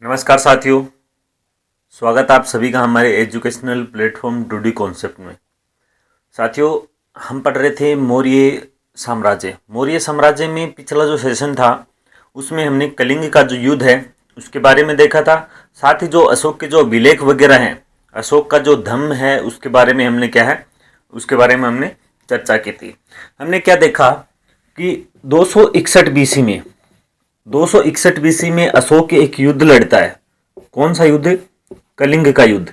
नमस्कार साथियों, स्वागत आप सभी का हमारे एजुकेशनल प्लेटफॉर्म डूडी कॉन्सेप्ट में। साथियों, हम पढ़ रहे थे मौर्य साम्राज्य। मौर्य साम्राज्य में पिछला जो सेशन था उसमें हमने कलिंग का जो युद्ध है उसके बारे में देखा था। साथ ही जो अशोक के जो अभिलेख वगैरह हैं, अशोक का जो धम्म है उसके बारे में हमने क्या है उसके बारे में हमने चर्चा की थी। हमने क्या देखा कि 261 बीसी में 261 बीसी में अशोक एक युद्ध लड़ता है। कौन सा युद्ध? कलिंग का युद्ध।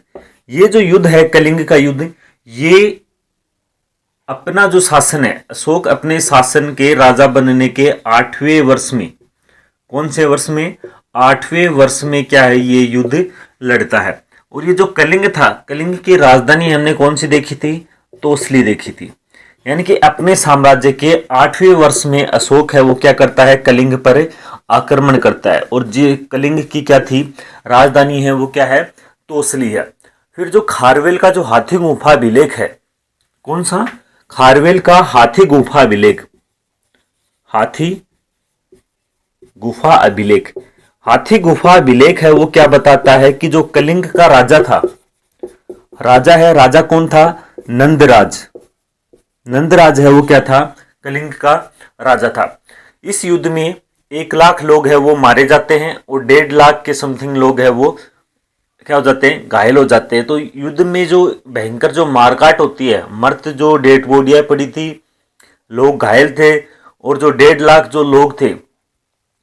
ये जो युद्ध है कलिंग का युद्ध, ये अपना जो शासन है, अशोक अपने शासन के राजा बनने के 8वें वर्ष में, कौन से वर्ष में? 8वें वर्ष में क्या है, ये युद्ध लड़ता है। और ये जो कलिंग था, कलिंग की राजधानी हमने कौन सी देखी थी? तोसली देखी थी। यानी कि अपने साम्राज्य के 8वें वर्ष में अशोक है वो क्या करता है? कलिंग पर आक्रमण करता है। और जो कलिंग की क्या थी? राजधानी है वो क्या है? तोसली है। फिर जो खारवेल का जो हाथी गुफा अभिलेख है, कौन सा? खारवेल का हाथी गुफा अभिलेख। हाथी गुफा अभिलेख, हाथी गुफा अभिलेख है वो क्या बताता है कि जो कलिंग का राजा था, राजा है, राजा कौन था? नंदराज। नंदराज है वो क्या था? कलिंग का राजा था। इस युद्ध में 1 लाख लोग है वो मारे जाते हैं और 1.5 लाख के समथिंग लोग है वो क्या हो जाते हैं? घायल हो जाते हैं। तो युद्ध में जो भयंकर जो मारकाट होती है, मर्द जो डेड बॉडियां पड़ी थी, लोग घायल थे, और जो 1.5 लाख जो लोग थे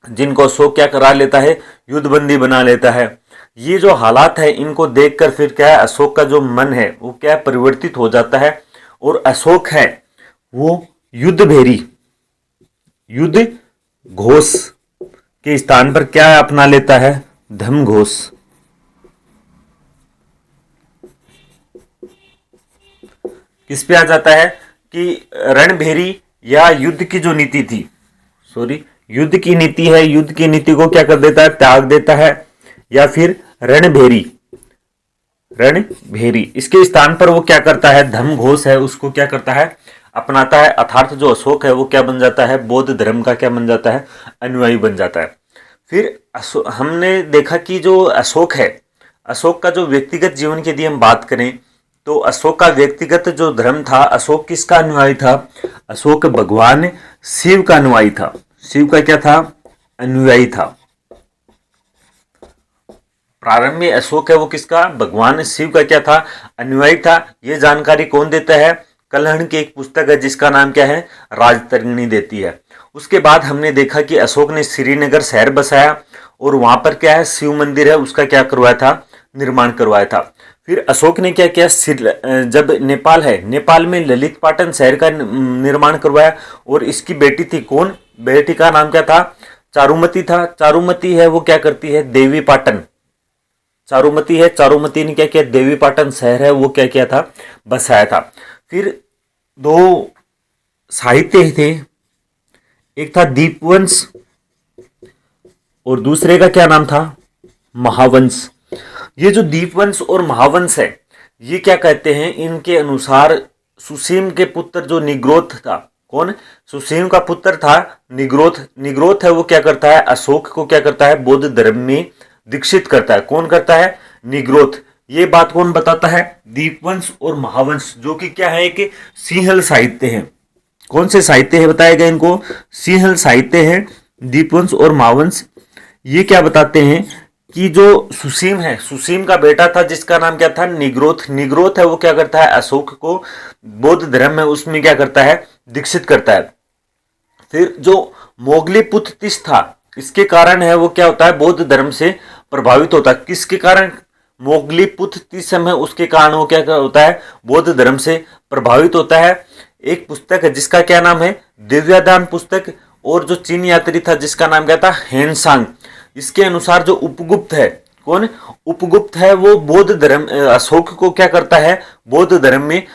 जिनको अशोक क्या करा लेता है? युद्धबंदी बना लेता है। ये जो हालात है इनको देखकर फिर क्या है, अशोक का जो मन है वो क्या परिवर्तित हो जाता है, और अशोक है वो युद्ध भेरी, युद्ध घोष के स्थान पर क्या अपना लेता है? धम्म घोष। किस पे आ जाता है कि रणभेरी या युद्ध की जो नीति थी, युद्ध की नीति है, युद्ध की नीति को क्या कर देता है? त्याग देता है। या फिर रणभेरी, रणभेरी इसके स्थान पर वो क्या करता है? धम्म घोष है उसको क्या करता है? अपनाता है। अर्थात जो अशोक है वो क्या बन जाता है? बौद्ध धर्म का क्या बन जाता है? अनुयायी बन जाता है। फिर हमने देखा कि जो अशोक है, अशोक का जो व्यक्तिगत जीवन की यदि हम बात करें तो अशोक का व्यक्तिगत जो धर्म था, अशोक किसका अनुयायी था? अशोक भगवान शिव का अनुयायी था। शिव का क्या था? अनुयायी था। प्रारंभ में अशोक है वो किसका? भगवान शिव का क्या था? अनुयायी था। ये जानकारी कौन देता है? कलहण की एक पुस्तक है जिसका नाम क्या है? राजतरंगिणी देती है। उसके बाद हमने देखा कि अशोक ने श्रीनगर शहर बसाया और वहां पर क्या है? शिव मंदिर है उसका क्या करवाया था? निर्माण करवाया था। फिर अशोक ने क्या किया? जब नेपाल है, नेपाल में ललित पाटन शहर का निर्माण करवाया, और इसकी बेटी थी कौन? बेटी का नाम क्या था? चारुमती था। चारुमती है वो क्या करती है? देवी पाटन। चारुमती है, चारुमती ने क्या किया? देवी पाटन शहर है वो क्या किया था? बसाया था। फिर 2 साहित्य थे, एक था दीपवंश और दूसरे का क्या नाम था? महावंश। ये जो दीपवंश और महावंश है ये क्या कहते हैं? इनके अनुसार सुसीम के पुत्र जो निग्रोध था, कौन? सुसीम का पुत्र था निग्रोध। निग्रोध है वो क्या करता है? अशोक को क्या करता है? बौद्ध धर्म में दीक्षित करता है। कौन करता है? निग्रोध। ये बात कौन बताता है? दीपवंश और महावंश, जो कि क्या है कि सिंहल साहित्य है। कौन से साहित्य है बताए गए इनको? सिंहल साहित्य है दीपवंश और महावंश। ये क्या बताते हैं कि जो सुसीम है, सुसीम का बेटा था जिसका नाम क्या था? निग्रोथ। निग्रोथ है वो क्या करता है? अशोक को बौद्ध धर्म है उसमें क्या करता है? दीक्षित करता है। फिर जो मोगलीपुत्तिस था, इसके कारण है वो क्या होता है? बौद्ध धर्म से प्रभावित होता है। किसके कारण? मोगलीपुत्तिस है उसके कारण वो क्या होता है? बौद्ध धर्म से प्रभावित होता है। एक पुस्तक है जिसका क्या नाम है? दिव्यादान पुस्तक। और जो चीन यात्री था जिसका नाम क्या था? हेनसांग। इसके अनुसार जो उपगुप्त है, कौन? उपगुप्त है वो बौद्ध धर्म, अशोक को क्या करता है? बौद्ध धर्म में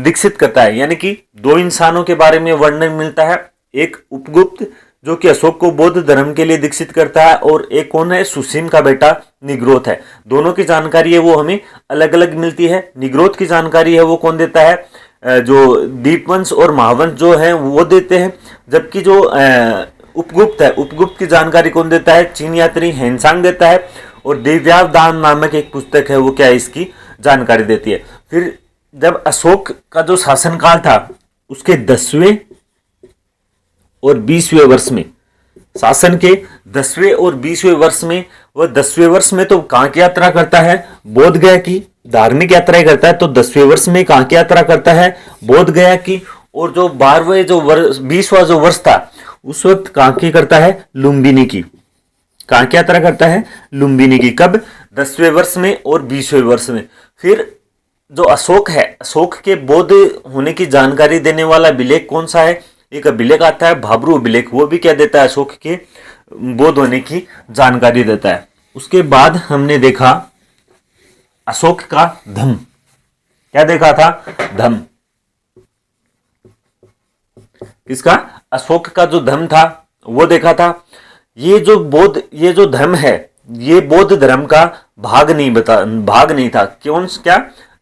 दीक्षित करता है। यानी कि 2 इंसानों के बारे में वर्णन मिलता है, एक उपगुप्त जो कि अशोक को बौद्ध धर्म के लिए दीक्षित करता है, और एक कौन है? सुसीम का बेटा निग्रोथ है। दोनों की जानकारी है वो हमें अलग अलग मिलती है। निग्रोथ की जानकारी है वो कौन देता है? जो दीपवंश और महावंश जो है वो देते हैं, जबकि जो उपगुप्त है, उपगुप्त की जानकारी कौन देता है? चीन यात्री हेनसांग देता है। और दिव्यावदान नामक एक पुस्तक है, वो क्या है, इसकी जानकारी देती है। फिर जब अशोक का जो शासनकाल था उसके 10वें और 20वें वर्ष में, शासन के 10वें और 20वें वर्ष में, वह 10वें वर्ष में तो कहाँ की यात्रा करता है? बोध गया की धार्मिक यात्रा करता है। तो 10वें वर्ष में कहाँ की यात्रा करता है? बोध गया की। और जो 12वें जो वर्ष 20वां जो वर्ष था उस वक्त कहाँ की करता है? लुम्बिनी की। कहाँ की यात्रा करता है? लुम्बिनी की। कब? 10वें वर्ष में और 20वें वर्ष में। फिर जो अशोक है, अशोक के बौद्ध होने की जानकारी देने वाला अभिलेख कौन सा है? एक अभिलेख आता है भाब्रू अभिलेख, वो भी क्या देता है? अशोक के बौद्ध होने की जानकारी देता है। उसके बाद हमने देखा अशोक का धम्म। क्या देखा था? धम्म। किसका? अशोक का जो धम्म था वो देखा था। ये जो धम्म है ये बौद्ध धर्म का भाग नहीं था। क्या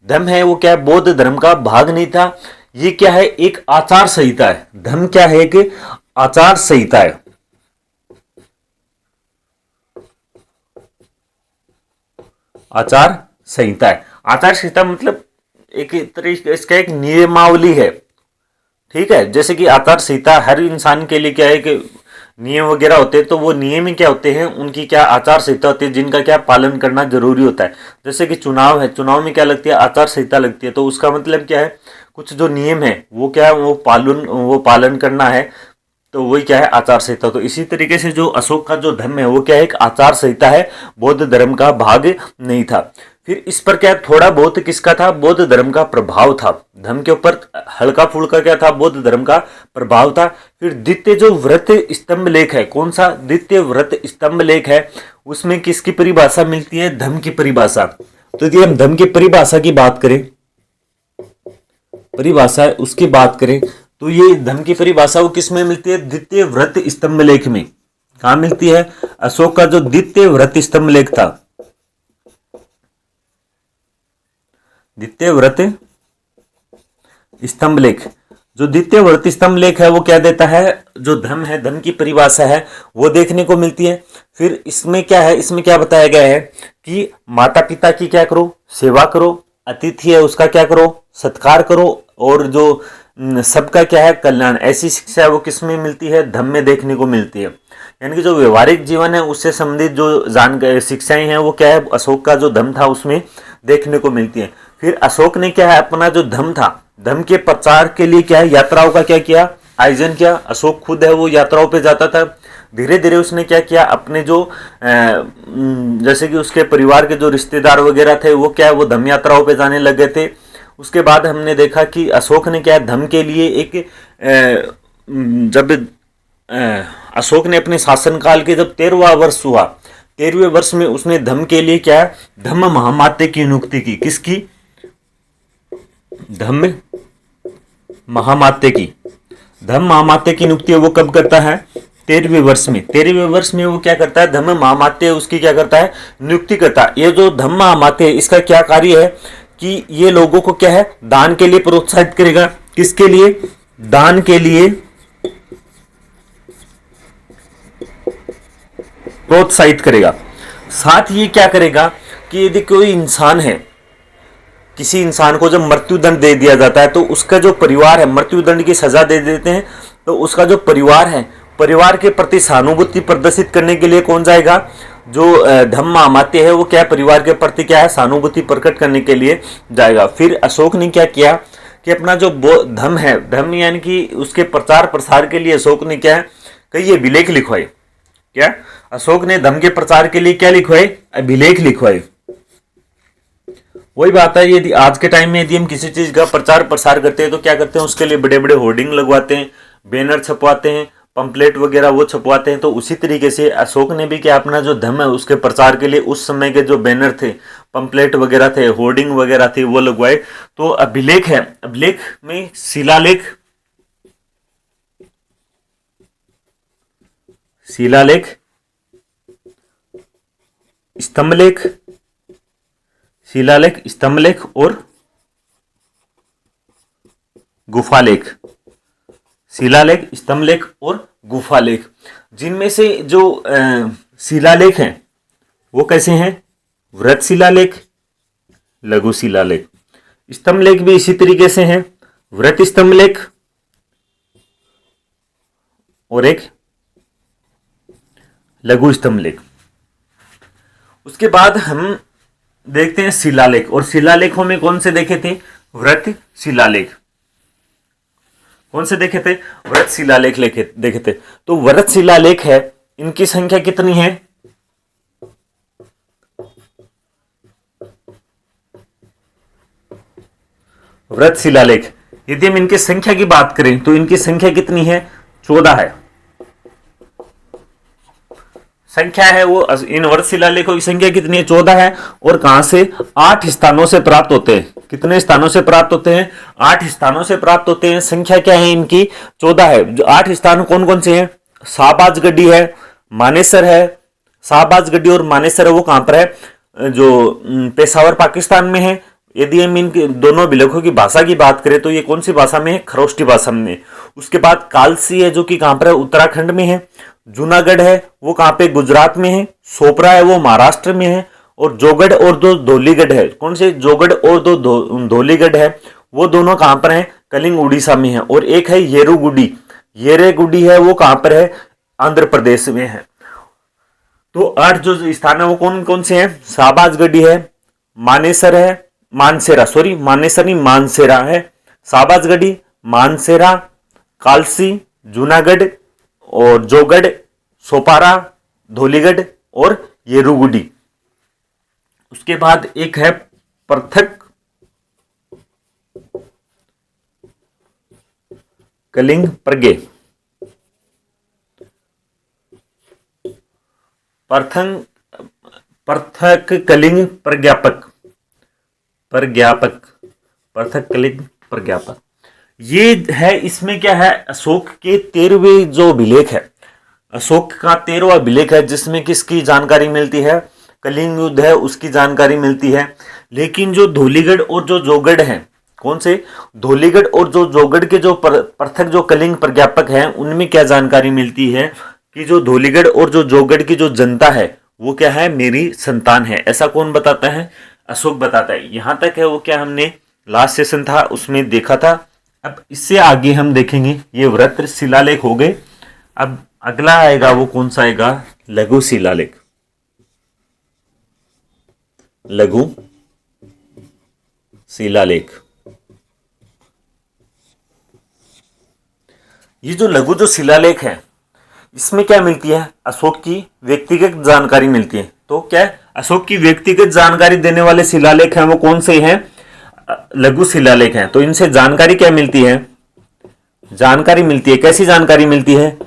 धम्म है वो? क्या बौद्ध धर्म का भाग नहीं था। ये क्या है? एक आचार संहिता है। धम्म क्या है? एक आचार संहिता है। आचार संहिता है। आचार संहिता मतलब एक तरीके इसका एक नियमावली है। ठीक है, जैसे कि आचार संहिता हर इंसान के लिए क्या है कि नियम वगैरह होते हैं, तो वो नियम ही क्या होते हैं? उनकी क्या आचार संहिता होती है जिनका क्या पालन करना जरूरी होता है। जैसे कि चुनाव है, चुनाव में क्या लगती है? आचार संहिता लगती है। तो उसका मतलब क्या है? कुछ जो नियम है वो क्या है? वो पालन करना है, तो वही क्या है? आचार संहिता। तो इसी तरीके से जो अशोक का जो धर्म है वो क्या है? एक आचार संहिता है, बौद्ध धर्म का भाग नहीं था। फिर इस पर क्या थोड़ा बहुत किसका था? बौद्ध धर्म का प्रभाव था। धर्म के ऊपर हल्का फुल्का क्या था? बौद्ध धर्म का प्रभाव था। फिर द्वितीय जो व्रत स्तंभ लेख है, कौन सा? द्वितीय व्रत स्तंभ लेख है, उसमें किसकी परिभाषा मिलती है? धम्म की परिभाषा। तो यदि हम धम्म की परिभाषा की बात करें, परिभाषा उसकी बात करें, तो ये धम्म की परिभाषा वो किस में मिलती है? द्वितीय व्रत स्तंभ लेख में। कहां मिलती है? अशोक का जो द्वितीय व्रत स्तंभ लेख था, द्वितीय व्रत स्तंभ लेख, जो द्वितीय व्रत स्तंभ लेख है वो क्या देता है? जो धम्म है, धम्म की परिभाषा है वो देखने को मिलती है। फिर इसमें क्या है? इसमें क्या बताया गया है कि माता पिता की क्या करो? सेवा करो। अतिथि है उसका क्या करो? सत्कार करो। और जो सबका क्या है? कल्याण। ऐसी शिक्षा है वो किस में मिलती है? धम्म में देखने को मिलती है। यानी कि जो व्यवहारिक जीवन है उससे संबंधित जो शिक्षाएं हैं वो क्या है? अशोक का जो धम्म था उसमें देखने को मिलती है। फिर अशोक ने क्या है? अपना जो धम्म था, धम्म के प्रचार के लिए क्या है? यात्राओं का क्या किया? आयोजन किया। अशोक खुद है वो यात्राओं पे जाता था। धीरे धीरे उसने क्या किया? अपने जो जैसे कि उसके परिवार के जो रिश्तेदार वगैरह थे वो क्या है? वो धम्म यात्राओं पे जाने लग गए थे। उसके बाद हमने देखा कि अशोक ने क्या है? धम्म के लिए एक जब अशोक ने अपने शासनकाल के जब 13वां वर्ष हुआ, 13वें वर्ष में उसने धम्म के लिए क्या है? धम्म महामात्य की नियुक्ति की। किसकी? धम्म महामात्य की। धम्म महामात्य की नियुक्ति वो कब करता है? 13वें वर्ष में। 13वें वर्ष में वो क्या करता है? धम्म महामात्य उसकी क्या करता है? नियुक्ति करता है। ये जो धम्म महामात्य है इसका क्या कार्य है कि ये लोगों को क्या है? दान के लिए प्रोत्साहित करेगा। किसके लिए? दान के लिए प्रोत्साहित करेगा। साथ ही क्या करेगा कि यदि कोई इंसान है, किसी इंसान को जब मृत्युदंड दे दिया जाता है तो उसका जो परिवार है, मृत्युदंड की सजा दे देते हैं, तो उसका जो परिवार है, परिवार के प्रति सहानुभूति प्रदर्शित करने के लिए कौन जाएगा? जो धम्म महामात्य है वो क्या? परिवार के प्रति क्या है? सहानुभूति प्रकट करने के लिए जाएगा। फिर अशोक ने क्या किया कि अपना जो धम्म है, धम्म यानी कि उसके प्रचार प्रसार के लिए अशोक ने क्या है? कई अभिलेख लिखवाए। क्या? अशोक ने धम्म के प्रचार के लिए क्या लिखवाए? अभिलेख लिखवाए। वही बात है, यदि आज के टाइम में यदि हम किसी चीज का प्रचार प्रसार करते हैं तो क्या करते हैं? उसके लिए बड़े बड़े होर्डिंग लगवाते हैं, बैनर छपवाते हैं, पंपलेट वगैरह वो छपवाते हैं। तो उसी तरीके से अशोक ने भी क्या अपना जो धम्म है उसके प्रचार के लिए उस समय के जो बैनर थे, पंपलेट वगैरह थे, होर्डिंग वगैरह थी वो लगवाए। तो अभिलेख है, अभिलेख में शिलालेख, शिलालेख, स्तंभलेख, शिलालेख, स्तंभलेख और गुफालेख। शिलालेख, स्तंभलेख और गुफालेख। जिनमें से जो शिलालेख हैं वो कैसे हैं? वृत्त शिलालेख, लघु शिलालेख। स्तंभलेख भी इसी तरीके से हैं, वृत्त स्तंभलेख और एक लघु स्तंभलेख। उसके बाद हम देखते हैं शिलालेख, और शिलालेखों में कौन से देखे थे? वृत्त शिलालेख। कौन से देखे थे? वृत्त शिलालेख देखे थे। तो वृत्त शिलालेख है, इनकी संख्या कितनी है? वृत्त शिलालेख, यदि हम इनकी संख्या की बात करें तो इनकी संख्या कितनी है? 14 है। संख्या है वो, इन वृत्त शिलालेखों की संख्या कितनी है? 14 है। और कहां से? 8 स्थानों से प्राप्त होते हैं। कितने स्थानों से प्राप्त होते हैं? 8 स्थानों से प्राप्त होते हैं। संख्या क्या है इनकी? 14 है। जो 8 स्थान कौन कौन से हैं? शाहबाज गढ़ी है, मानेसर है। शाहबाज गढ़ी और मानेसर है वो कहां पर है? जो पेशावर पाकिस्तान में है। यदि हम इन दोनों विलेखों की भाषा की बात करें तो ये कौन सी भाषा में है? खरोष्टी भाषा में। उसके बाद कालसी है जो कि कहां पर है? उत्तराखंड में है। जूनागढ़ है वो कहां पे? गुजरात में है। सोपरा है वो महाराष्ट्र में है। और जोगढ़ और दो धौलीगढ़ है, कौन से? जोगढ़ और दो धौलीगढ़ है, वो दोनों कहां पर है? कलिंग उड़ीसा में है। और एक है येरुगुडी, येरेगुडी है वो कहां पर है? आंध्र प्रदेश में है। तो 8 जो स्थान है वो कौन कौन से हैं? शाहबाजगढ़ी है, मानेसर है, मानसेरा, सॉरी मानेसर नहीं मानसेरा है, शाहबाजगढ़ी, मानसेरा, कालसी, जूनागढ़ और जोगढ़, सोपारा, धौलीगढ़ और येरुगुडी। उसके बाद एक है पृथक कलिंग प्रज्ञे, पृथक कलिंग प्रज्ञापक, पृथक कलिंग प्रज्ञापक। ये है, इसमें क्या है? अशोक के 13वें जो अभिलेख है, अशोक का 13वां अभिलेख है, जिसमें किसकी जानकारी मिलती है? कलिंग युद्ध है उसकी जानकारी मिलती है। लेकिन जो धौलीगढ़ और जो जोगढ़ हैं, कौन से? धौलीगढ़ और जो जोगढ़ के जो पृथक जो कलिंग प्रज्ञापक हैं, उनमें क्या जानकारी मिलती है कि जो धौलीगढ़ और जो जोगढ़ की जो जनता है वो क्या है? मेरी संतान है। ऐसा कौन बताता है? अशोक बताता है। यहां तक है वो क्या हमने लास्ट सेशन था उसमें देखा था। अब इससे आगे हम देखेंगे, ये वृत्त शिलालेख हो गए। अब अगला आएगा वो कौन सा आएगा? लघु शिलालेख। लघु शिलालेख, ये जो लघु जो शिलालेख है इसमें क्या मिलती है? अशोक की व्यक्तिगत जानकारी मिलती है। तो क्या है? अशोक की व्यक्तिगत जानकारी देने वाले शिलालेख हैं वो कौन से हैं? लघु शिलालेख हैं। तो इनसे जानकारी क्या मिलती है? जानकारी मिलती है। कैसी जानकारी मिलती है?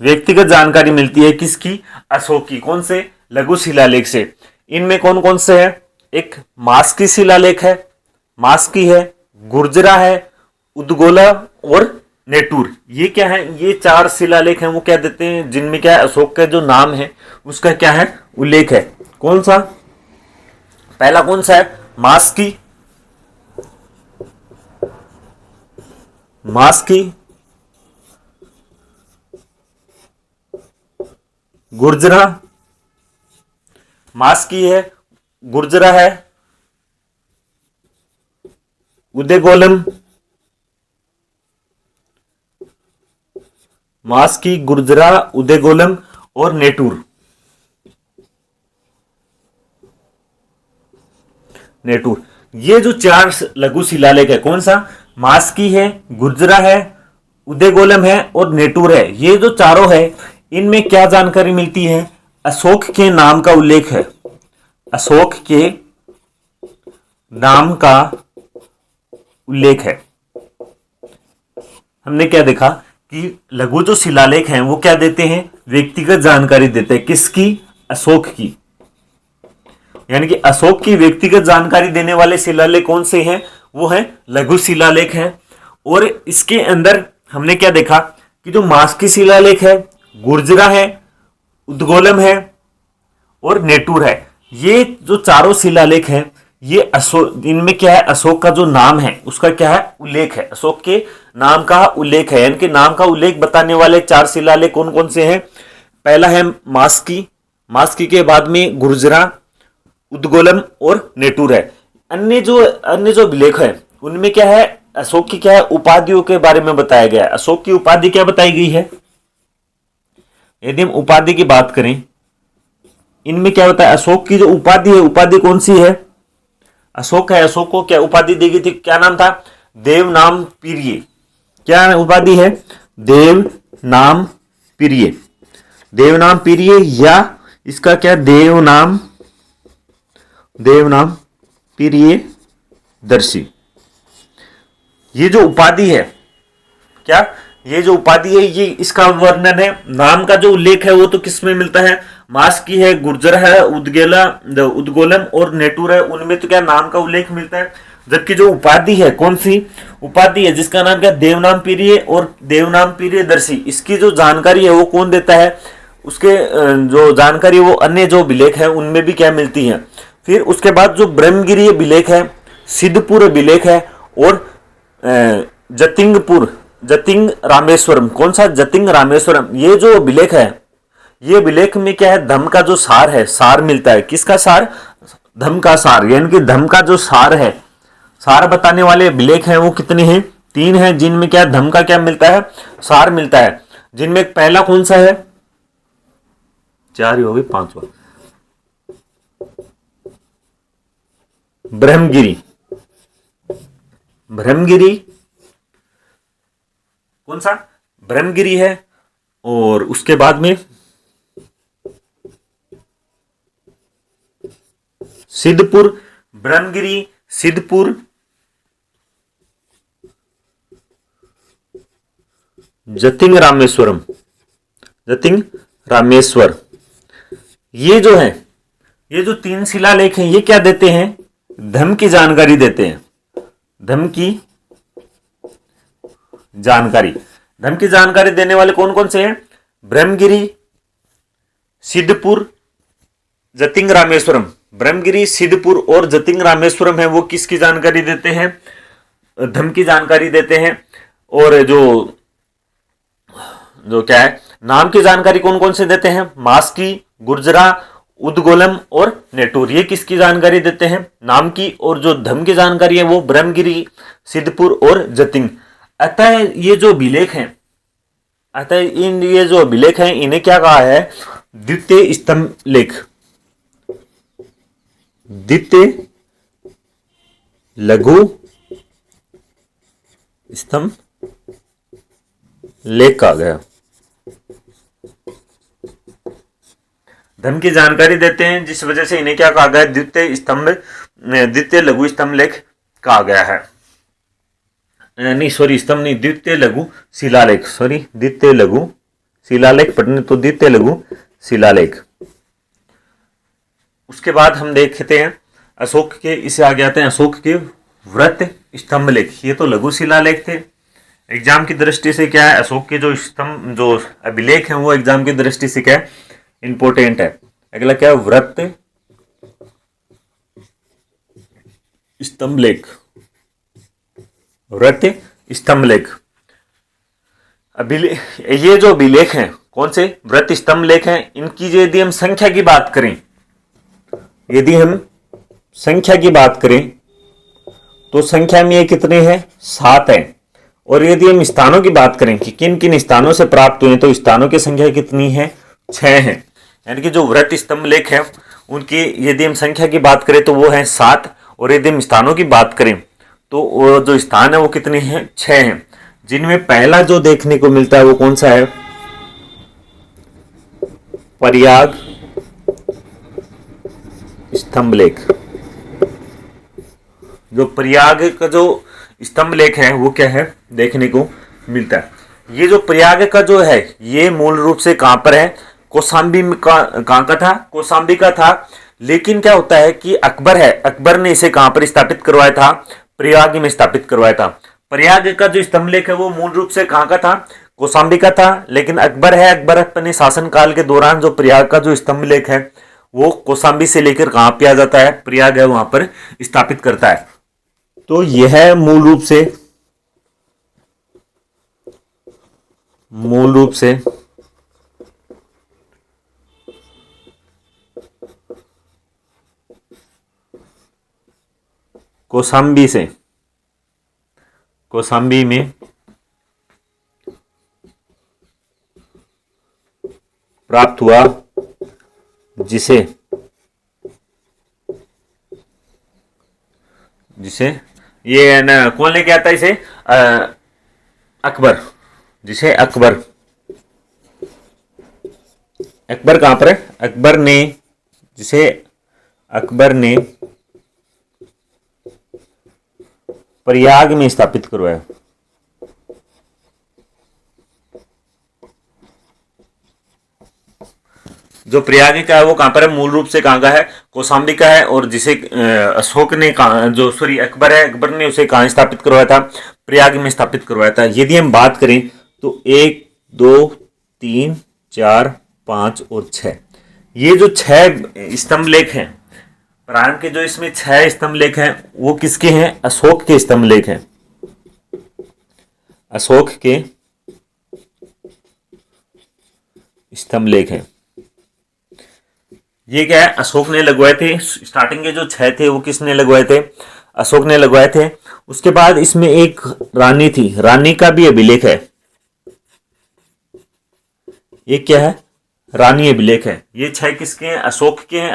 व्यक्तिगत जानकारी मिलती है। किसकी? अशोक की। कौन से? लघु शिलालेख से। इनमें कौन कौन से है? एक मास्की शिलालेख है, मास्की है, गुर्जरा है, उदगोला और नेटूर। ये क्या है? ये 4 शिलालेख हैं वो क्या देते हैं? जिनमें क्या है? अशोक का जो नाम है उसका क्या है? उल्लेख है। कौन सा? पहला कौन सा है? मास्की, गुर्जरा, मास्की है, गुर्जरा है, उदयगोलम, मास्की, गुर्जरा, उदयगोलम और नेटूर। ये जो 4 लघु शिलालेख है, कौन सा? मास्की है, गुर्जरा है, उदयगोलम है और नेटूर है। ये जो चारों है इनमें क्या जानकारी मिलती है? अशोक के नाम का उल्लेख है। अशोक के नाम का उल्लेख है। हमने क्या देखा कि लघु जो शिलालेख हैं वो क्या देते हैं? व्यक्तिगत जानकारी देते हैं। किसकी? अशोक की। यानी कि अशोक की व्यक्तिगत जानकारी देने वाले शिलालेख कौन से हैं? वो हैं लघु शिलालेख हैं। और इसके अंदर हमने क्या देखा कि जो मास्की शिलालेख है, गुर्जरा है, उदगोलम है और नेटूर है, ये जो चारों शिलालेख हैं ये अशोक, इनमें क्या है, अशोक का जो नाम है उसका क्या है, उल्लेख है, अशोक के नाम का उल्लेख है, यानी कि नाम का उल्लेख बताने वाले 4 शिलालेख कौन कौन से हैं। पहला है मास्की, मास्की के बाद में गुर्जरा, उद्गोलम और नेटूर है। अन्य जो विलेख है उनमें क्या है, अशोक की क्या है, उपाधियों के बारे में बताया गया है। अशोक की उपाधि क्या बताई गई है, यदि हम उपाधि की बात करें, इनमें क्या होता है, अशोक की जो उपाधि है, उपाधि कौन सी है, अशोक है, अशोक को क्या उपाधि दी गई थी, क्या नाम था, देव नाम प्रिय। क्या उपाधि है, देव नाम प्रिय, देव नाम प्रिय, या इसका क्या, देव नाम प्रिय दर्शी। ये जो उपाधि है, क्या, ये जो उपाधि है, ये इसका वर्णन है, नाम का जो उल्लेख है वो तो किस में मिलता है, मास की है, गुर्जर है, उद्गोलम और नेटूर है, उनमें तो क्या नाम का उल्लेख मिलता है। जबकि जो उपाधि है, कौन सी उपाधि है, जिसका नाम क्या, देवनाम प्रिय और देवनाम प्रिय दर्शी, इसकी जो जानकारी है वो कौन देता है, उसके जो जानकारी वो अन्य जो विलेख है उनमें भी क्या मिलती है। फिर उसके बाद जो ब्रह्मगिरी विलेख है, सिद्धपुर विलेख है और जतिंग रामेश्वरम, कौन सा, जतिंग रामेश्वरम, ये जो विलेख है, ये विलेख में क्या है, धम्म का जो सार है, सार मिलता है, किसका सार, धम्म का सार, यानी कि धम्म का जो सार है, सार बताने वाले विलेख हैं वो कितने हैं, 3 हैं, जिनमें क्या धम्म का क्या मिलता है, सार मिलता है। जिनमें पहला कौन सा है, 4 ही हो गए, 5वां ब्रह्मगिरी, ब्रह्मगिरी कौन सा, ब्रह्मगिरी है। और उसके बाद में सिद्धपुर, ब्रह्मगिरी, सिद्धपुर, जतिंग रामेश्वर, ये जो है, ये जो 3 शिलालेख हैं, ये क्या देते हैं, धम्म की जानकारी देते हैं, धम्म की जानकारी। धम्म की जानकारी देने वाले कौन कौन से हैं, ब्रह्मगिरी, सिद्धपुर, जतिंग रामेश्वरम। ब्रह्मगिरी, सिद्धपुर और जतिंग रामेश्वरम है वो किसकी जानकारी देते हैं, धम्म की जानकारी देते हैं। और जो क्या है, नाम की जानकारी कौन कौन से देते हैं, मास्की, गुर्जरा, उद्गोलम और नेटूर, ये किसकी जानकारी देते हैं, नाम की। और जो धम्म की जानकारी है वो ब्रह्मगिरी, सिद्धपुर और जतिंग। अतः ये जो विलेख हैं, ये जो विलेख हैं, इन्हें क्या कहा है, द्वितीय स्तंभ लेख, द्वितीय लघु स्तंभ लेख कहा गया। धम्म की जानकारी देते हैं, जिस वजह से इन्हें क्या कहा गया, द्वितीय लघु स्तंभ लेख कहा गया है। नहीं सॉरी, स्तंभ नहीं, द्वितीय लघु शिलालेख, सॉरी, द्वितीय लघु शिलालेख पढ़ने तो द्वितीय लघु शिलालेख। उसके बाद हम देखते हैं अशोक के, इसे आगे आते हैं अशोक के व्रत स्तंभ लेख। ये तो लघु शिलालेख थे, एग्जाम की दृष्टि से क्या है, अशोक के जो स्तंभ जो अभिलेख हैं वो एग्जाम की दृष्टि से क्या है, इंपोर्टेंट है। अगला क्या है, व्रत स्तंभ लेख, व्रत स्तंभ लेख। ये जो अभिलेख हैं, कौन से, व्रत स्तंभ लेख हैं, इनकी यदि हम संख्या की बात करें, यदि हम संख्या की बात करें तो संख्या में ये कितने हैं, 7 हैं। और यदि हम स्थानों की बात करें कि किन किन स्थानों से प्राप्त हुए, तो स्थानों की संख्या कितनी है, 6 है। यानी कि जो व्रत स्तंभ लेख है उनकी यदि हम संख्या की बात करें तो वो है 7, और यदि हम स्थानों की बात करें तो वो जो स्थान है वो कितने हैं, 6 हैं। जिनमें पहला जो देखने को मिलता है वो कौन सा है, प्रयाग स्तंभ लेख। जो प्रयाग का जो स्तंभ लेख है वो क्या है, देखने को मिलता है। ये जो प्रयाग का जो है ये मूल रूप से कहां पर है, कौशाम्बी कहां का था, कौशाम्बी का था। लेकिन क्या होता है कि अकबर है, अकबर ने इसे कहां पर स्थापित करवाया था, प्रयाग में स्थापित करवाया था। प्रयाग का जो स्तंभ लेख है वो मूल रूप से कहां का था, कौशाम्बी का था। लेकिन अकबर है, अकबर अपने शासन काल के दौरान जो प्रयाग का जो स्तंभ लेख है वो कौशाम्बी से लेकर कहां पे आ जाता है, प्रयाग है वहां पर स्थापित करता है। तो यह मूल रूप से कौशाम्बी में प्राप्त हुआ, जिसे ये न कौन लेके आता है इसे, अकबर, जिसे अकबर कहां पर है, अकबर ने प्रयाग में स्थापित करवाया। जो प्रयाग का है वो कहां पर है, मूल रूप से कहां का है, कौशाम्बी का है, और जिसे अशोक ने अकबर ने उसे कहां स्थापित करवाया था, प्रयाग में स्थापित करवाया था। यदि हम बात करें तो 1 2 3 4 5 और 6, ये जो 6 स्तंभ लेख हैं, प्रारंभ के जो इसमें 6 स्तंभ लेख हैं वो किसके हैं, अशोक के स्तंभ लेख हैं, अशोक के स्तंभ लेख हैं। ये क्या है, अशोक ने लगवाए थे। स्टार्टिंग के जो 6 थे वो किसने लगवाए थे, अशोक ने लगवाए थे। उसके बाद इसमें एक रानी थी, रानी का भी अभिलेख है। ये क्या है, रानी अभिलेख है। ये 6 किसके हैं, अशोक के हैं,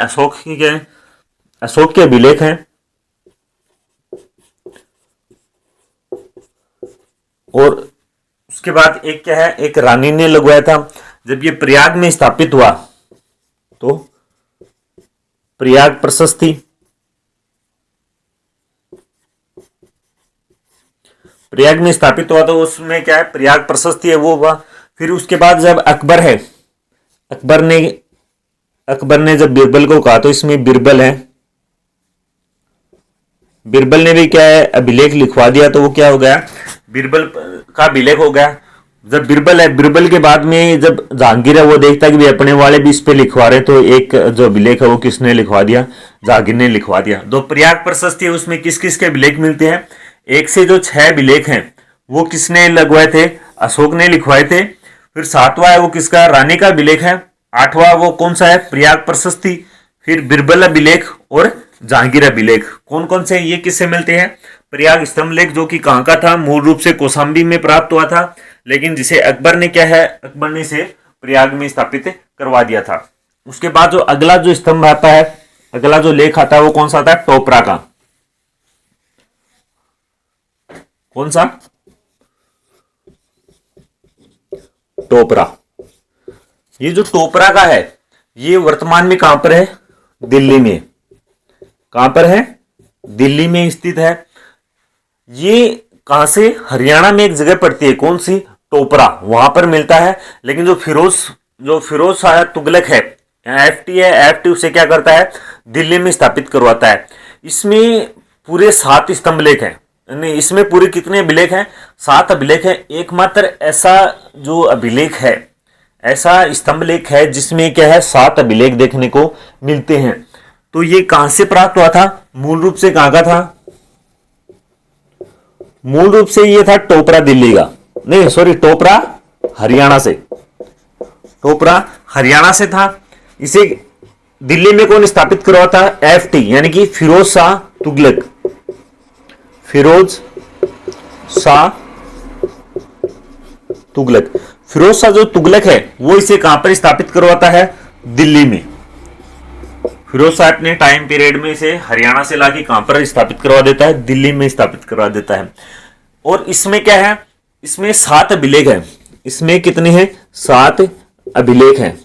अशोक के अभिलेख हैं। और उसके बाद एक क्या है, एक रानी ने लगवाया था। जब ये प्रयाग में स्थापित हुआ तो प्रयाग प्रशस्ति, प्रयाग में स्थापित हुआ तो उसमें क्या है, प्रयाग प्रशस्ति है वो हुआ। फिर उसके बाद जब अकबर है, अकबर ने जब बीरबल को कहा तो इसमें बीरबल है, बीरबल ने भी क्या है, अभिलेख लिखवा दिया। तो वो क्या हो गया, बीरबल का अभिलेख हो गया। जब बीरबल है, बीरबल के बाद में जब जहांगीर है वो देखता है कि भी अपने वाले भी इस पे लिखवा रहे, तो एक जो अभिलेख है वो किसने लिखवा दिया, जहांगीर ने लिखवा दिया। दो प्रयाग प्रशस्ति है, उसमें किस किस के अभिलेख मिलते हैं, 1 से जो 6 अभिलेख हैं वो किसने लगवाए थे, अशोक ने लिखवाए थे। फिर 7वां है वो किसका, रानी का अभिलेख है। 8वां वो कौन सा है, प्रयाग प्रशस्ति। फिर बीरबल अभिलेख और जहांगीर अभिलेख। कौन कौन से, ये किससे मिलते हैं, प्रयाग स्तंभ लेख, जो कि कहां का था, मूल रूप से कौशाम्बी में प्राप्त हुआ था, लेकिन जिसे अकबर ने क्या है, अकबर ने इसे प्रयाग में स्थापित करवा दिया था। उसके बाद जो अगला जो स्तंभ आता है, अगला जो लेख आता है वो कौन सा आता है, टोपरा का। कौन सा, टोपरा। ये जो टोपरा का है ये वर्तमान में कहां पर है, दिल्ली में। कहां पर है, दिल्ली में स्थित है। ये कहां से, हरियाणा में एक जगह पड़ती है, कौन सी, टोपरा, वहां पर मिलता है। लेकिन जो फिरोज शाह तुगलक है, एफटी उसे क्या करता है, दिल्ली में स्थापित करवाता है। इसमें पूरे 7 स्तंभ लेख हैं। नहीं, इसमें पूरे कितने अभिलेख हैं, 7 अभिलेख है। एकमात्र ऐसा जो अभिलेख है, ऐसा स्तंभ लेख है जिसमें क्या है, 7 अभिलेख देखने को मिलते हैं। तो ये कहां से प्राप्त हुआ था, मूल रूप से कहां का था, मूल रूप से ये था टोपरा दिल्ली का, नहीं सॉरी, टोपरा हरियाणा से, टोपरा हरियाणा से था। इसे दिल्ली में कौन स्थापित करवा था, एफटी यानी कि फिरोज शाह तुगलक, फिरोज शाह तुगलक। फिरोज शाह जो तुगलक है वो इसे कहां पर स्थापित करवाता है, दिल्ली में। फिरोज शाह अपने टाइम पीरियड में इसे हरियाणा से लाके कहां पर स्थापित करवा देता है, दिल्ली में स्थापित करवा देता है। और इसमें क्या है, इसमें 7 अभिलेख है। इसमें कितने हैं, 7 अभिलेख हैं।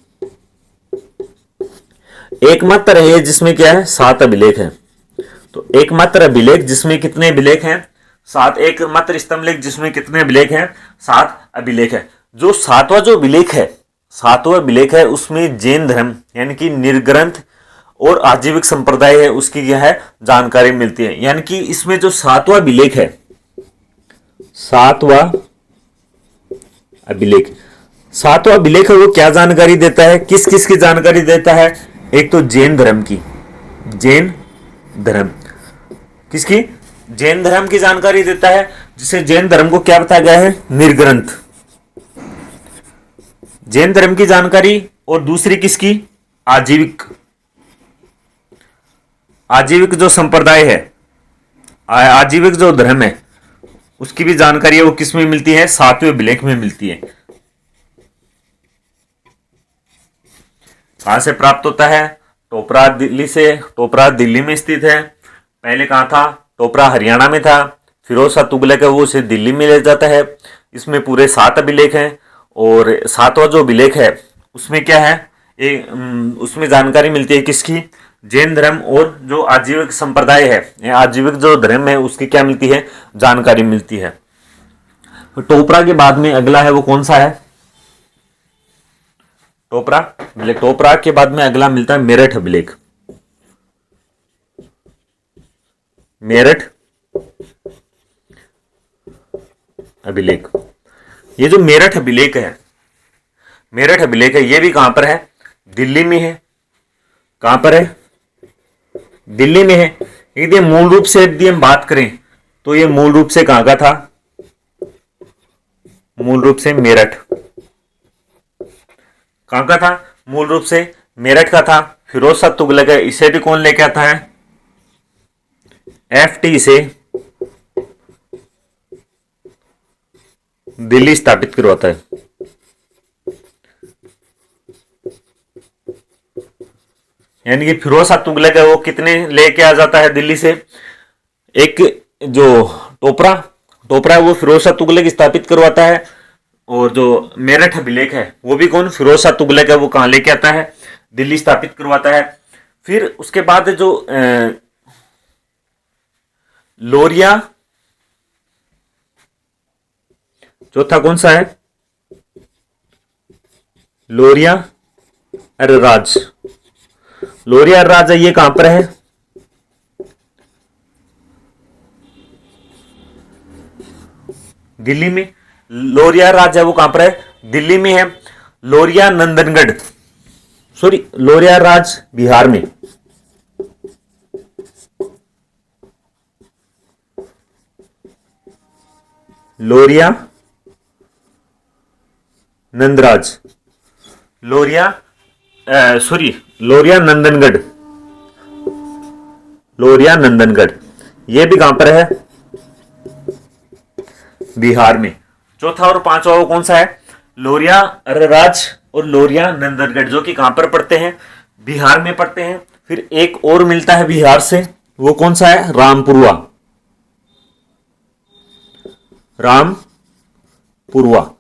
एकमात्र है जिसमें क्या है, 7 अभिलेख है। तो एकमात्र अभिलेख जिसमें कितने अभिलेख हैं, 7। एकमात्र स्तंभ लेख जिसमें कितने अभिलेख हैं, 7 अभिलेख है। जो 7वां जो अभिलेख है, 7वां अभिलेख है, उसमें जैन धर्म यानी कि निर्ग्रंथ और आजीविक संप्रदाय है उसकी क्या है, जानकारी मिलती है। यानी कि इसमें जो 7वां अभिलेख है, 7वां अभिलेख, 7वां अभिलेख है वो क्या जानकारी देता है, किस किस की जानकारी देता है, एक तो जैन धर्म की, जैन धर्म किसकी, जैन धर्म की जानकारी देता है, जिसे जैन धर्म को क्या बताया गया है, निर्ग्रंथ, जैन धर्म की जानकारी। और दूसरी किसकी, आजीविक, आजीविक जो संप्रदाय है, आजीविक जो धर्म है, उसकी भी जानकारी है वो किस में मिलती है, 7वें अभिलेख में मिलती है। कहां से प्राप्त होता है, टोपरा दिल्ली से, टोपरा दिल्ली में स्थित है। पहले कहां था, टोपरा हरियाणा में था, फिरोज शाह तुगलक है वो उसे दिल्ली में ले जाता है। इसमें पूरे 7 अभिलेख हैं और 7वां जो अभिलेख है उसमें क्या है, उसमें जानकारी मिलती है किसकी, जैन धर्म और जो आजीविक संप्रदाय है, आजीविक जो धर्म है उसकी क्या मिलती है, जानकारी मिलती है। तो टोपरा के बाद में अगला है वो कौन सा है, टोपरा अभिलेख। टोपरा के बाद में अगला मिलता है मेरठ अभिलेख, मेरठ अभिलेख। ये जो मेरठ अभिलेख है, मेरठ अभिलेख है, ये भी कहां पर है, दिल्ली में है। कहां पर है, दिल्ली में है। यदि मूल रूप से यदि हम बात करें तो ये मूल रूप से कहां का था, मूल रूप से मेरठ, कहां का था, मूल रूप से मेरठ का था। फिरोज शाह तुगलक है, इसे भी कौन लेके आता है, एफटी से दिल्ली स्थापित करवाता है। यानी कि फिरोज शाह तुगलक है वो कितने लेके आ जाता है दिल्ली से, एक जो टोपरा, टोपरा वो फिरोज शाह तुगलक स्थापित करवाता है। और जो मेरठ अभिलेख है वो भी कौन, फिरोज शाह तुगलक है वो कहां लेके आता है, दिल्ली स्थापित करवाता है। फिर उसके बाद जो लोरिया, चौथा कौन सा है, लोरिया राज, लोरिया राज है, ये कहां पर है, दिल्ली में। लोरिया राज है वो कहां पर है, दिल्ली में है। लोरिया नंदनगढ़, सॉरी लोरिया राज बिहार में, लोरिया नंदराज, लोरिया सॉरी लोरिया नंदनगढ़, लोरिया नंदनगढ़, ये भी कहां पर है, बिहार में। चौथा और पांचवा वो कौन सा है, लोरिया राज और लोरिया नंदनगढ़, जो कि कहां पर पड़ते हैं, बिहार में पड़ते हैं। फिर एक और मिलता है बिहार से, वो कौन सा है, रामपुरवा, रामपुरवा,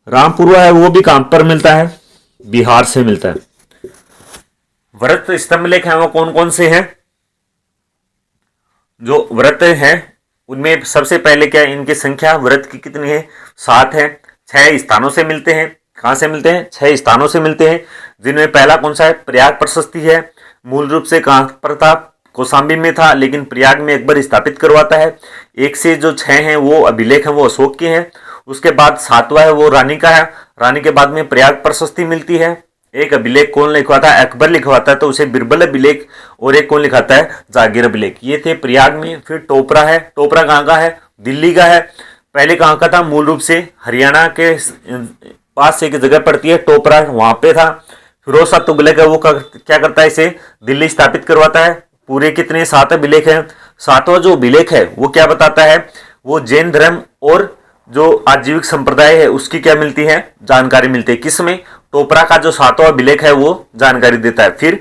रामपुरवा है वो भी कहां पर मिलता है, बिहार से मिलता है। व्रत स्तंभ लेख है वो कौन कौन से हैं, जो व्रत हैं उनमें सबसे पहले क्या है, इनकी संख्या व्रत की कितनी है, 7 है। 6 स्थानों से मिलते हैं, कहां से मिलते हैं, 6 स्थानों से मिलते हैं, जिनमें पहला कौन सा है, प्रयाग प्रशस्ति है। मूल रूप से कहां पर था, कौशाम्बी में था, लेकिन प्रयाग में एक बार स्थापित करवाता है। 1 से जो 6 हैं वो अभिलेख हैं वो अशोक के हैं। उसके बाद 7वां है वो रानी का है, रानी के बाद में प्रयाग प्रशस्ति मिलती है। एक अभिलेख कौन लिखवाता है, अकबर लिखवाता है, तो उसे बिरबल अभिलेख, और एक कौन लिखाता है, जागीर अभिलेख। ये थे प्रयाग में। फिर टोपरा है, टोपरा कहाँ का है, दिल्ली का है। पहले कहाँ का था, मूल रूप से हरियाणा के पास एक जगह पड़ती है टोपरा, वहां पे था। फिरोज शाह तुगलक है वो क्या करता है, इसे दिल्ली स्थापित करवाता है। पूरे कितने 7 अभिलेख हैं। 7वां जो अभिलेख है वो क्या बताता है, वो जैन धर्म और जो आजीविक संप्रदाय है उसकी क्या मिलती है, जानकारी मिलती है। किसमें, टोपरा का जो 7वां अभिलेख है वो जानकारी देता है। फिर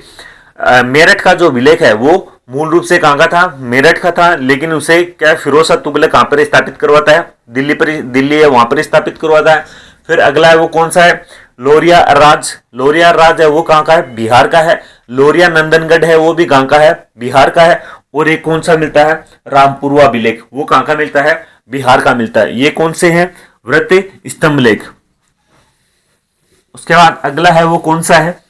मेरठ का जो अभिलेख है वो मूल रूप से कहाँ का था, मेरठ का था, लेकिन उसे क्या फिरोज शाह तुगलक कहाँ पर स्थापित करवाता है, दिल्ली पर, दिल्ली है वहां पर स्थापित करवाता है। फिर अगला है वो कौन सा है, लोरिया राज, लोरिया राज है वो कहाँ का है, बिहार का है। लोरिया नंदनगढ़ है वो भी कहाँ का है, बिहार का है। और एक कौन सा मिलता है, रामपुरवा अभिलेख, वो कहाँ का मिलता है, बिहार का मिलता है। ये कौन से हैं, व्रत स्तंभ लेख। उसके बाद अगला है वो कौन सा है,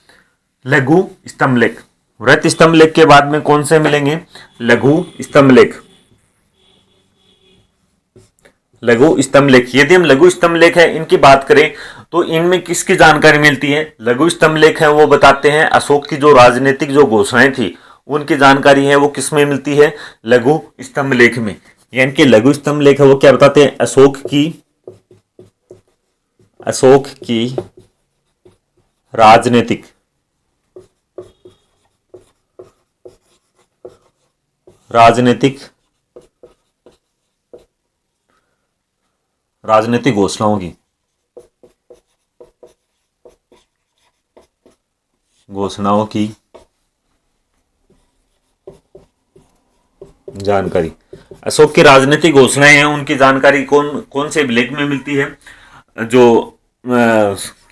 लघु स्तंभ लेख। व्रत स्तंभ लेख के बाद में कौन से मिलेंगे, लघु स्तंभ लेख, लघु स्तंभ लेख। यदि हम लघु स्तंभ लेख है इनकी बात करें तो इनमें किसकी जानकारी मिलती है? लघु स्तंभ लेख है वो बताते हैं अशोक की जो राजनीतिक जो घोषणाएं थी उनकी जानकारी है वो किसमें मिलती है? लघु स्तंभ लेख में। यानी कि लघु स्तंभ लेख है वो क्या बताते हैं? अशोक की राजनीतिक घोषणाओं की जानकारी। अशोक की राजनीतिक घोषणाएं हैं उनकी जानकारी कौन कौन से लेख में मिलती है? जो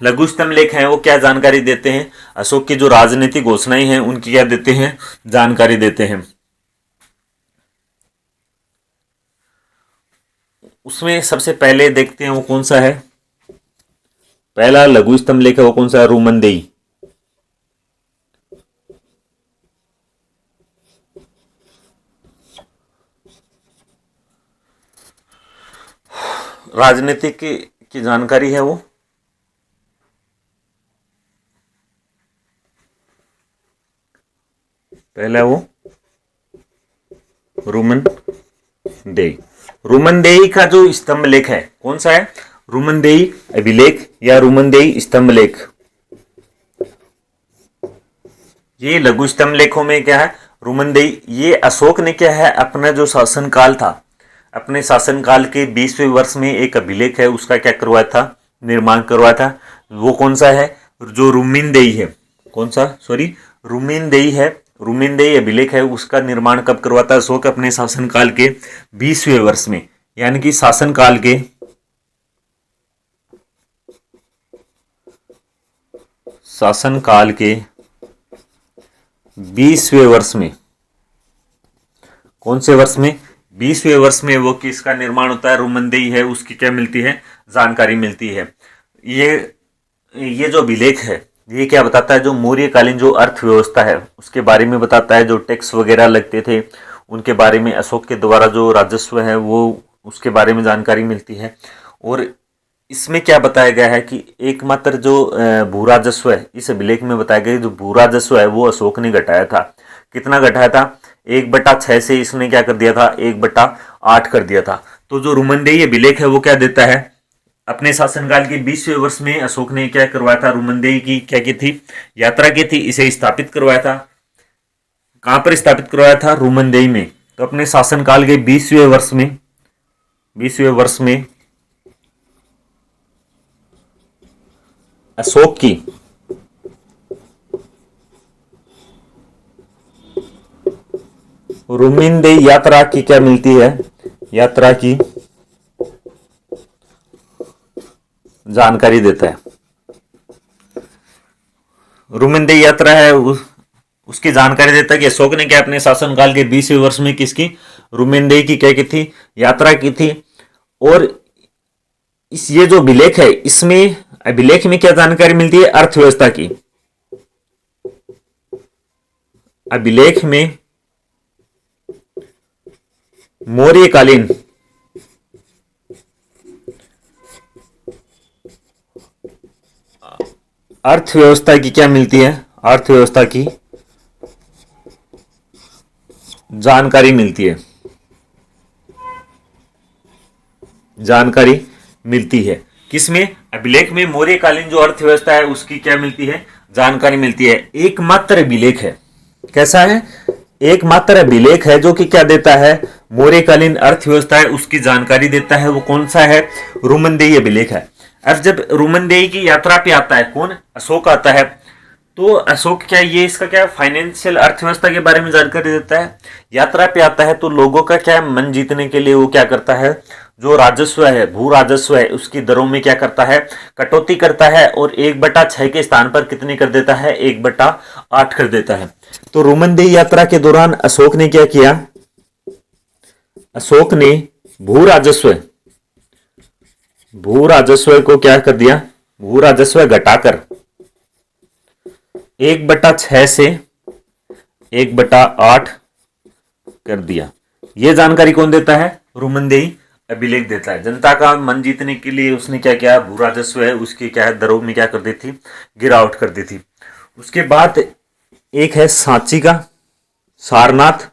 लघु स्तंभ लेख हैं वो क्या जानकारी देते हैं? अशोक की जो राजनीतिक घोषणाएं हैं उनकी क्या देते हैं? जानकारी देते हैं। उसमें सबसे पहले देखते हैं वो कौन सा है। पहला लघु स्तंभ लेख है वो कौन सा है? रूमनदेही। राजनीतिक की जानकारी है वो पहला वो रूमनदेही का जो स्तंभ लेख है कौन सा है? रूमनदेही अभिलेख या रूमनदेही स्तंभ लेख। ये लघु स्तंभ लेखों में क्या है? रूमनदेही। ये अशोक ने क्या है अपना जो शासनकाल था, अपने शासनकाल के 20वें वर्ष में एक अभिलेख है उसका क्या करवाया था? निर्माण करवाया था। वो कौन सा है? जो रूमनदेही है। कौन सा? सॉरी, रूमनदेही है। रूमनदेही अभिलेख है उसका निर्माण कब करवाता है अशोक? अपने शासनकाल के 20वें वर्ष में। यानी कि शासनकाल के 20वें वर्ष में। कौन से वर्ष में? 20वें वर्ष में वो किसका निर्माण होता है? रूमनदेही है उसकी क्या मिलती है? जानकारी मिलती है। ये जो अभिलेख है ये क्या बताता है? जो मौर्यकालीन जो अर्थव्यवस्था है उसके बारे में बताता है। जो टैक्स वगैरह लगते थे उनके बारे में, अशोक के द्वारा जो राजस्व है वो उसके बारे में जानकारी मिलती है। और इसमें क्या बताया गया है कि एकमात्र जो भू राजस्व है इस अभिलेख में बताया गया जो भू राजस्व है वो अशोक ने घटाया था। कितना घटाया था? 1/6 से इसने क्या कर दिया था? 1/8 कर दिया था। तो जो रूमनदेही अभिलेख है वो क्या देता है? अपने शासनकाल के 20वें वर्ष में अशोक ने क्या करवाया था? रूमनदेही की क्या की थी? यात्रा की थी। इसे स्थापित करवाया था। कहां पर स्थापित करवाया था? रूमनदेही में। तो अपने शासनकाल के 20वें वर्ष में अशोक की रूमनदेही यात्रा की क्या मिलती है? यात्रा की जानकारी देता है। रूमनदेही यात्रा है उसकी जानकारी देता है कि अशोक ने क्या अपने शासनकाल के 20वें वर्ष में किसकी? रूमनदेही की क्या की थी? यात्रा की थी। और ये जो अभिलेख है इसमें अभिलेख में क्या जानकारी मिलती है? अर्थव्यवस्था की। अभिलेख में मौर्यकालीन अर्थव्यवस्था की क्या मिलती है? अर्थव्यवस्था की जानकारी मिलती है। जानकारी मिलती है किसमें? अभिलेख में मौर्यकालीन जो अर्थव्यवस्था है उसकी क्या मिलती है? जानकारी मिलती है। एकमात्र अभिलेख है। कैसा है? एकमात्र अभिलेख है जो कि क्या देता है? मौर्यकालीन अर्थव्यवस्था है उसकी जानकारी देता है। वो कौन सा है? रूमनदेही अभिलेख है। अब जब रूमनदेही की यात्रा पे आता है कौन? अशोक आता है। तो अशोक क्या ये इसका क्या फाइनेंशियल अर्थव्यवस्था के बारे में जानकारी देता है। यात्रा पे आता है तो लोगों का क्या मन जीतने के लिए वो क्या करता है? जो राजस्व है, भू राजस्व है उसकी दरों में क्या करता है? कटौती करता है। और 1/6 के स्थान पर कितनी कर देता है? 1/8 कर देता है। तो रूमनदेही यात्रा के दौरान अशोक ने क्या किया? अशोक ने भू राजस्व को क्या कर दिया? भू राजस्व घटाकर 1/6 से 1/8 कर दिया। यह जानकारी कौन देता है? रूमनदेही अभिलेख देता है। जनता का मन जीतने के लिए उसने क्या किया, भू राजस्व है उसकी क्या है, दरों में क्या कर दी थी, गिरावट कर दी थी। उसके बाद एक है सांची का सारनाथ,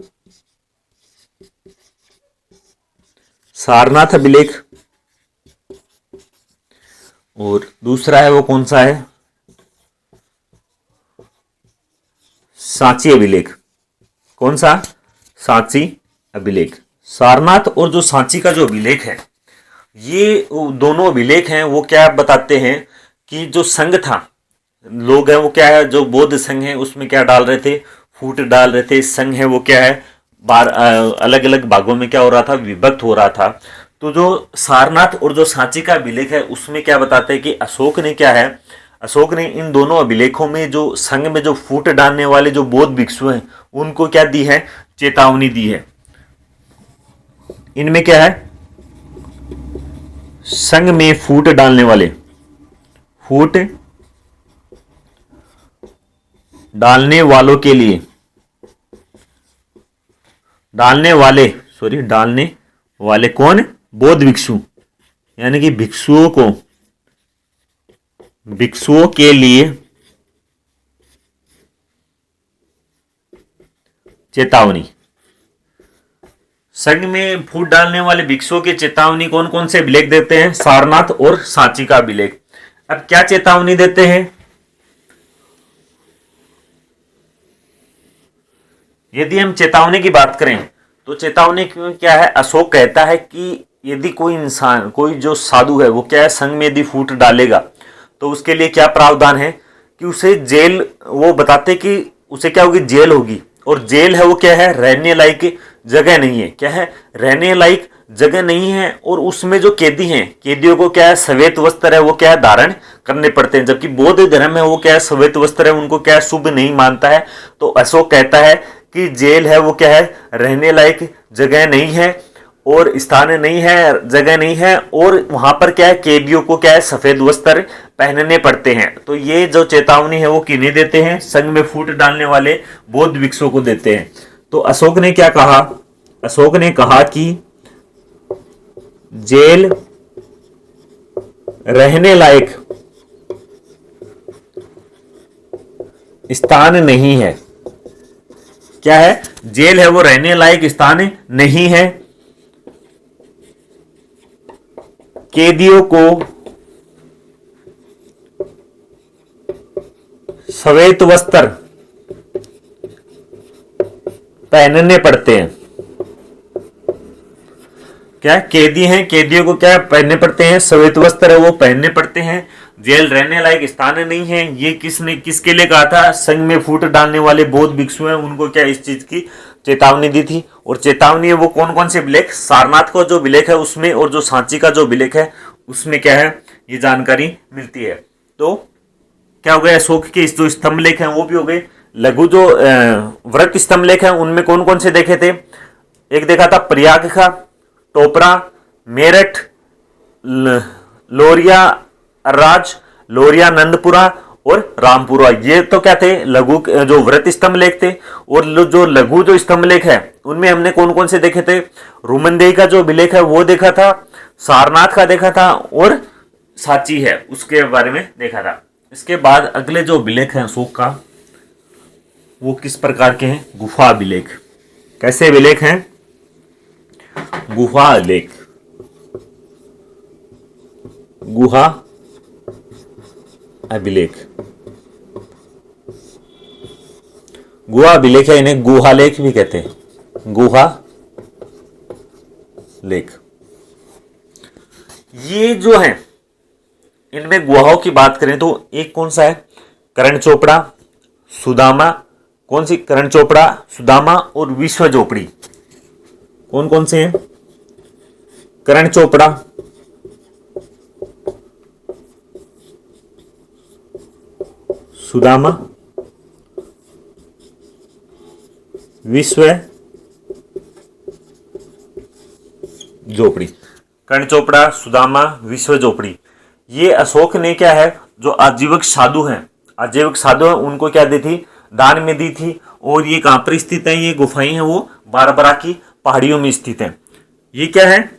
सारनाथ अभिलेख, और दूसरा है वो कौन सा है, सांची अभिलेख। कौन सा, सांची अभिलेख। सारनाथ और जो सांची का जो अभिलेख है, ये दोनों अभिलेख हैं वो क्या बताते हैं कि जो संघ था, लोग हैं वो क्या है, जो बौद्ध संघ है उसमें क्या डाल रहे थे, फूट डाल रहे थे। संघ है वो क्या है, अलग अलग भागों में क्या हो रहा था, विभक्त हो रहा था। तो जो सारनाथ और जो सांची का अभिलेख है उसमें क्या बताते हैं कि अशोक ने क्या है, अशोक ने इन दोनों अभिलेखों में जो संघ में जो फूट डालने वाले जो बौद्ध भिक्षु हैं उनको क्या दी है, चेतावनी दी है। इनमें क्या है, संघ में फूट डालने वाले, फूट डालने वालों के लिए, डालने वाले कौन, बौद्ध भिक्षु, यानी कि भिक्षुओं के लिए चेतावनी। संघ में फूट डालने वाले भिक्षुओं की चेतावनी कौन कौन से अभिलेख देते हैं, सारनाथ और सांची का अभिलेख। अब क्या चेतावनी देते हैं, यदि हम चेतावनी की बात करें तो चेतावनी क्या है, अशोक कहता है कि यदि कोई इंसान, कोई जो साधु है वो क्या है, संघ में यदि फूट डालेगा तो उसके लिए क्या प्रावधान है कि उसे जेल, वो बताते कि उसे क्या होगी, जेल होगी। और जेल है वो क्या है, रहने लायक जगह नहीं है, क्या है, रहने लायक जगह नहीं है। और उसमें जो कैदी हैं, कैदियों को क्या है, श्वेत वस्त्र है वो क्या है, धारण करने पड़ते हैं। जबकि बौद्ध धर्म है वो क्या है, श्वेत वस्त्र है उनको क्या है, शुभ नहीं मानता है। तो अशोक कहता है कि जेल है वो क्या है, रहने लायक जगह नहीं है और स्थान नहीं है, जगह नहीं है। और वहां पर क्या है, कैदियों को क्या है, सफेद वस्त्र पहनने पड़ते हैं। तो ये जो चेतावनी है वो किन्हें देते हैं, संघ में फूट डालने वाले बौद्ध भिक्षुओं को देते हैं। तो अशोक ने क्या कहा, अशोक ने कहा कि जेल रहने लायक स्थान नहीं है, क्या है, जेल है वो रहने लायक स्थान नहीं है। कैदियों को श्वेत वस्त्र पहनने पड़ते हैं, क्या कैदी हैं, कैदियों को क्या पहनने पड़ते हैं, श्वेत वस्त्र है वो पहनने पड़ते हैं। जेल रहने लायक स्थान नहीं है, ये किसने, किसके लिए कहा था, संघ में फूट डालने वाले बौद्ध भिक्षु हैं उनको क्या इस चीज की चेतावनी दी थी। और चेतावनी है वो कौन कौन से अभिलेख, सारनाथ का जो अभिलेख है उसमें और जो सांची का जो अभिलेख है उसमें क्या है, ये जानकारी मिलती है। तो क्या हो गया, अशोक के जो स्तंभ लेख हैं वो भी हो गए। लघु जो व्रत स्तंभ लेख हैं उनमें कौन कौन से देखे थे, एक देखा था प्रयाग का, टोपरा, मेरठ, लोरिया राज, लोरिया नंदपुरा और रामपुरा। ये तो क्या थे, लघु जो व्रत स्तंभ लेख थे। और जो लघु जो स्तंभ लेख है उनमें हमने कौन कौन से देखे थे, रूमनदेही का जो अभिलेख है वो देखा था, सारनाथ का देखा था और सांची है उसके बारे में देखा था। इसके बाद अगले जो अभिलेख हैं अशोक का वो किस प्रकार के हैं, गुफा अभिलेख। कैसे अभिलेख हैं, गुहा अभिलेख, गुहा अभिलेख, गुहा अभिलेख है, इन्हें गुहा लेख भी कहते हैं, गुहा लेख। ये जो है इनमें गुहाओं की बात करें तो एक कौन सा है, करण चोपड़ा, सुदामा, कौन सी, करण चोपड़ा, सुदामा और विश्व झोपड़ी। कौन कौन से हैं, करण चोपड़ा, सुदामा, विश्व झोपड़ी। कर्ण चोपड़ा, सुदामा, विश्व झोपड़ी। ये अशोक ने क्या है, जो आजीवक साधु हैं, आजीवक साधु हैं उनको क्या दी थी, दान में दी थी। और ये कहां पर स्थित है, ये गुफाएं हैं वो बारबरा की पहाड़ियों में स्थित है। ये क्या है,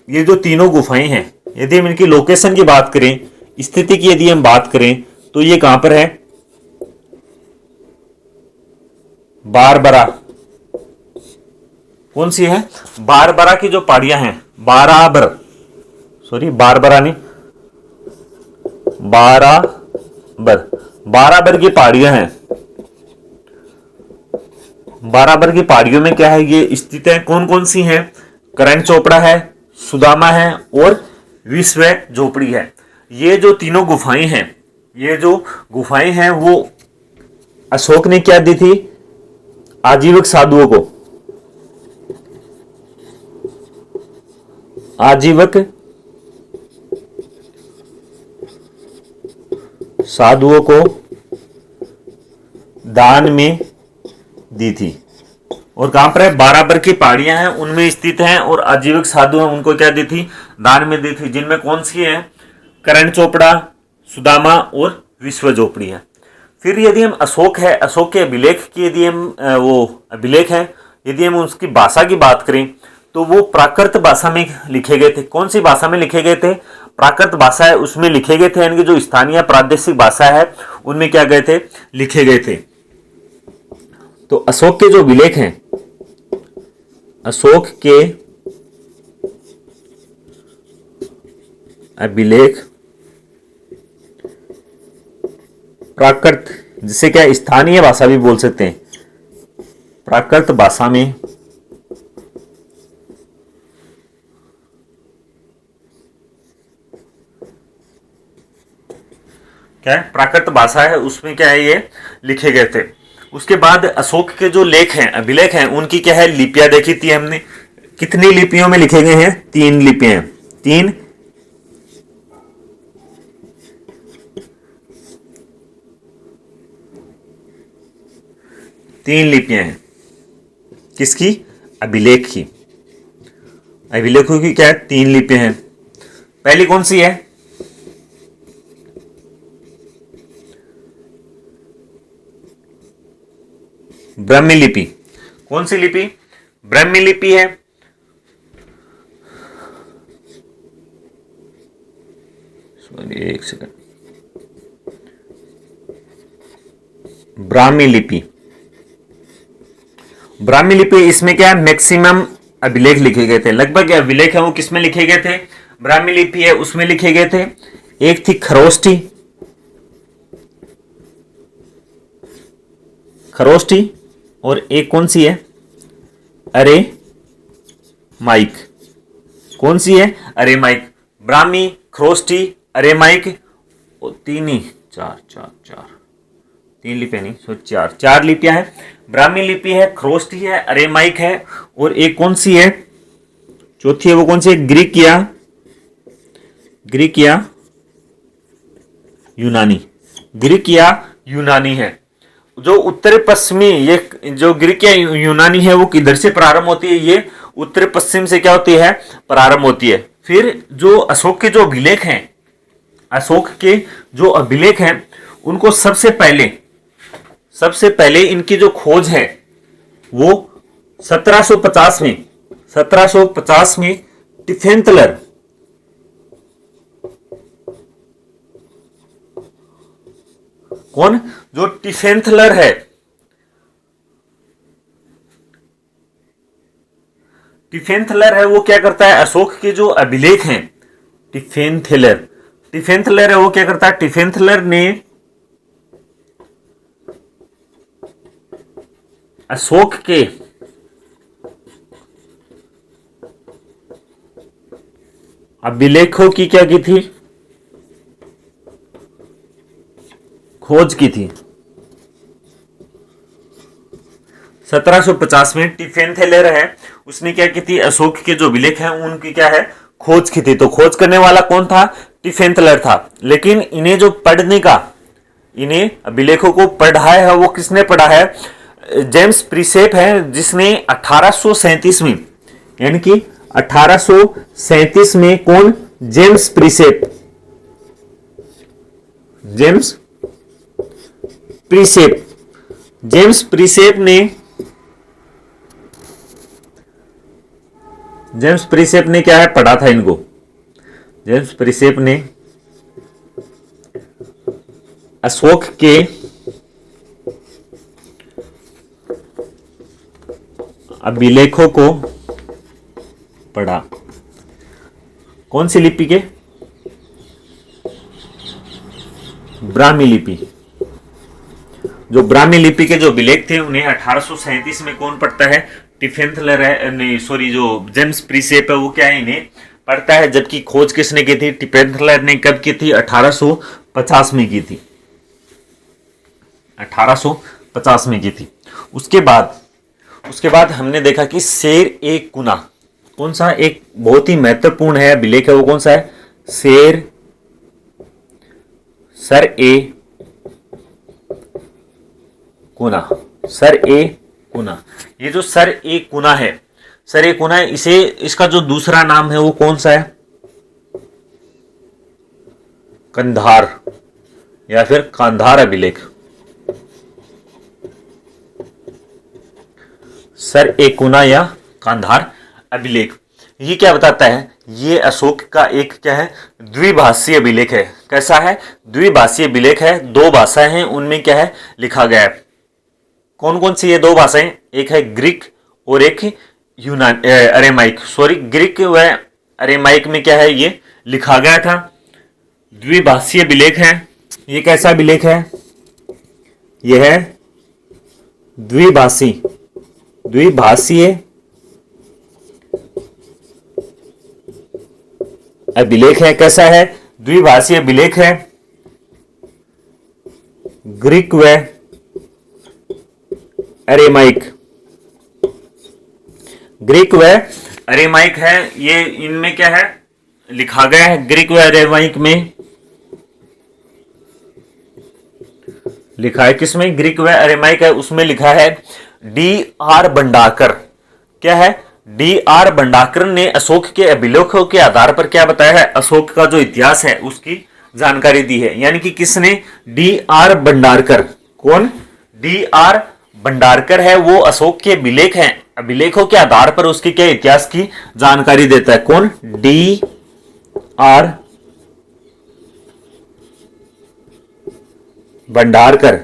ये जो तीनों गुफाएं हैं, यदि हम इनकी लोकेशन की बात करें, स्थिति की यदि हम बात करें, तो ये कहां पर है? बारबरा। कौन सी है? बारबरा की जो पहाड़ियां हैं, बारबरा नहीं, बाराबर की पहाड़ियां हैं। बाराबर की पहाड़ियों में क्या है, ये स्थित है। कौन कौन सी हैं? करण चोपड़ा है, सुदामा है और विश्व झोपड़ी है। ये जो तीनों गुफाएं हैं, वो अशोक ने क्या दी थी? आजीविक साधुओं को, आजीविक साधुओं को दान में दी थी। और कहां पर है? बाराबर की पहाड़ियां हैं उनमें स्थित हैं, और आजीविक साधु हैं उनको क्या दी थी? दान में दी थी। जिनमें कौन सी है? करण चोपड़ा, सुदामा और विश्व झोपड़ी है। फिर यदि हम अशोक के अभिलेख की यदि हम अभिलेख है, यदि हम उसकी भाषा की बात करें, तो वो प्राकृत भाषा में लिखे गए थे। कौन सी भाषा में लिखे गए थे? प्राकृत भाषा है उसमें लिखे गए थे, यानी कि जो स्थानीय प्रादेशिक भाषा है उनमें क्या गए थे? लिखे गए थे। तो अशोक के जो अभिलेख हैं, अशोक के अभिलेख प्राकृत, जिसे क्या स्थानीय भाषा भी बोल सकते हैं, प्राकृत भाषा में क्या है? प्राकृत भाषा है उसमें क्या है? ये लिखे गए थे। उसके बाद अशोक के जो लेख हैं, अभिलेख हैं, उनकी क्या है? लिपियां देखी थी हमने। कितनी लिपियों में लिखे गए हैं? 3 लिपियां, 3 लिपियां हैं। किसकी? अभिलेख की। अभिलेखों की क्या है? 3 लिपियां हैं। पहली कौन सी है? ब्राह्मी लिपि। कौन सी लिपि? ब्राह्मी लिपि है। सॉरी, एक सेकंड। ब्राह्मी लिपि, ब्राह्मी लिपि, इसमें क्या है? मैक्सिमम अभिलेख लिखे गए थे। लगभग अभिलेख है वो किसमें लिखे गए थे? ब्राह्मी लिपि है उसमें लिखे गए थे। एक थी खरोष्टी, और एक कौन सी है? अरे माइक। कौन सी है? अरे माइक। ब्राह्मी, खरोष्टी, अरे माइक, और 3 लिपियां नहीं, सो 4 लिपियां हैं। ब्राह्मी लिपि है, खरोष्टी है, अरे माइक है, और एक कौन सी है? चौथी है, वो कौन सी है? ग्रीक या यूनानी है। जो उत्तर पश्चिमी, ये जो ग्रीक या यूनानी है वो किधर से प्रारंभ होती है? ये उत्तर पश्चिम से क्या होती है? प्रारंभ होती है। फिर जो अशोक के जो अभिलेख हैं, उनको सबसे पहले इनकी जो खोज है वो 1750 में टिफेंथलर, कौन? जो टिफेंथलर है, वो क्या करता है? अशोक के जो अभिलेख हैं, टिफेंथलर है वो क्या करता है? टिफेंथलर ने अशोक के अभिलेखों की क्या की थी? खोज की थी। 1750 में टिफेंथलर है उसने क्या की थी? अशोक के जो अभिलेख हैं उनकी क्या है? खोज की थी। तो खोज करने वाला कौन था? टिफेंथलर था। लेकिन इन्हें अभिलेखों को पढ़ा है वो किसने पढ़ा है? जेम्स प्रिसेप है, जिसने 1837 में, यानी कि 1837 में कौन? जेम्स प्रिसेप ने जेम्स प्रिसेप ने क्या है पढ़ा था इनको। जेम्स प्रिसेप ने अशोक के अभिलेखों को पढ़ा। कौन सी लिपि के? ब्राह्मी लिपि। जो ब्राह्मी लिपि के जो अभिलेख थे उन्हें 1837 में कौन पढ़ता है? टिफेंथलर है, नहीं सॉरी, जो जेम्स प्रिसेप है वो क्या है इन्हें पढ़ता है। जबकि खोज किसने की थी? टिफेंथलर ने कब की थी? 1850 में की थी। 1850 में की थी। उसके बाद हमने देखा कि शेर ए कुना, कौन सा एक बहुत ही महत्वपूर्ण है अभिलेख है, वो कौन सा है? सर ए कुना। सर ए कुना, ये जो सर ए कुना है, सर ए कुना है, इसे इसका जो दूसरा नाम है वो कौन सा है? कंधार या फिर कांधार अभिलेख। सर ए कुना या कांधार अभिलेख। ये क्या बताता है? ये अशोक का एक क्या है? द्विभाषीय अभिलेख है। कैसा है? द्विभाषीय अभिलेख है। दो भाषाएं हैं उनमें क्या है लिखा गया है। कौन कौन सी ये दो भाषाएं? एक है ग्रीक और एक अरेमाइक। सॉरी, ग्रीक व अरेमाइक में क्या है ये लिखा गया था। द्विभाषीय अभिलेख है। ये कैसा अभिलेख है? यह है द्विभाषीय अभिलेख है। कैसा है? द्विभाषीय अभिलेख है। ग्रीक व अरेमाइक। ग्रीक व अरेमाइक है। ये इनमें क्या है लिखा गया है? ग्रीक व अरेमाइक में लिखा है। किसमें? ग्रीक व अरेमाइक है, उसमें लिखा है D.R. भंडारकर। क्या है? D.R. भंडारकर ने अशोक के अभिलेखों के आधार पर क्या बताया है? अशोक का जो इतिहास है उसकी जानकारी दी है। यानी कि किसने? D.R. भंडारकर। कौन? D.R. भंडारकर है, वो अशोक के अभिलेख हैं, अभिलेखों के आधार पर उसके क्या इतिहास की जानकारी देता है। कौन? D.R. भंडारकर।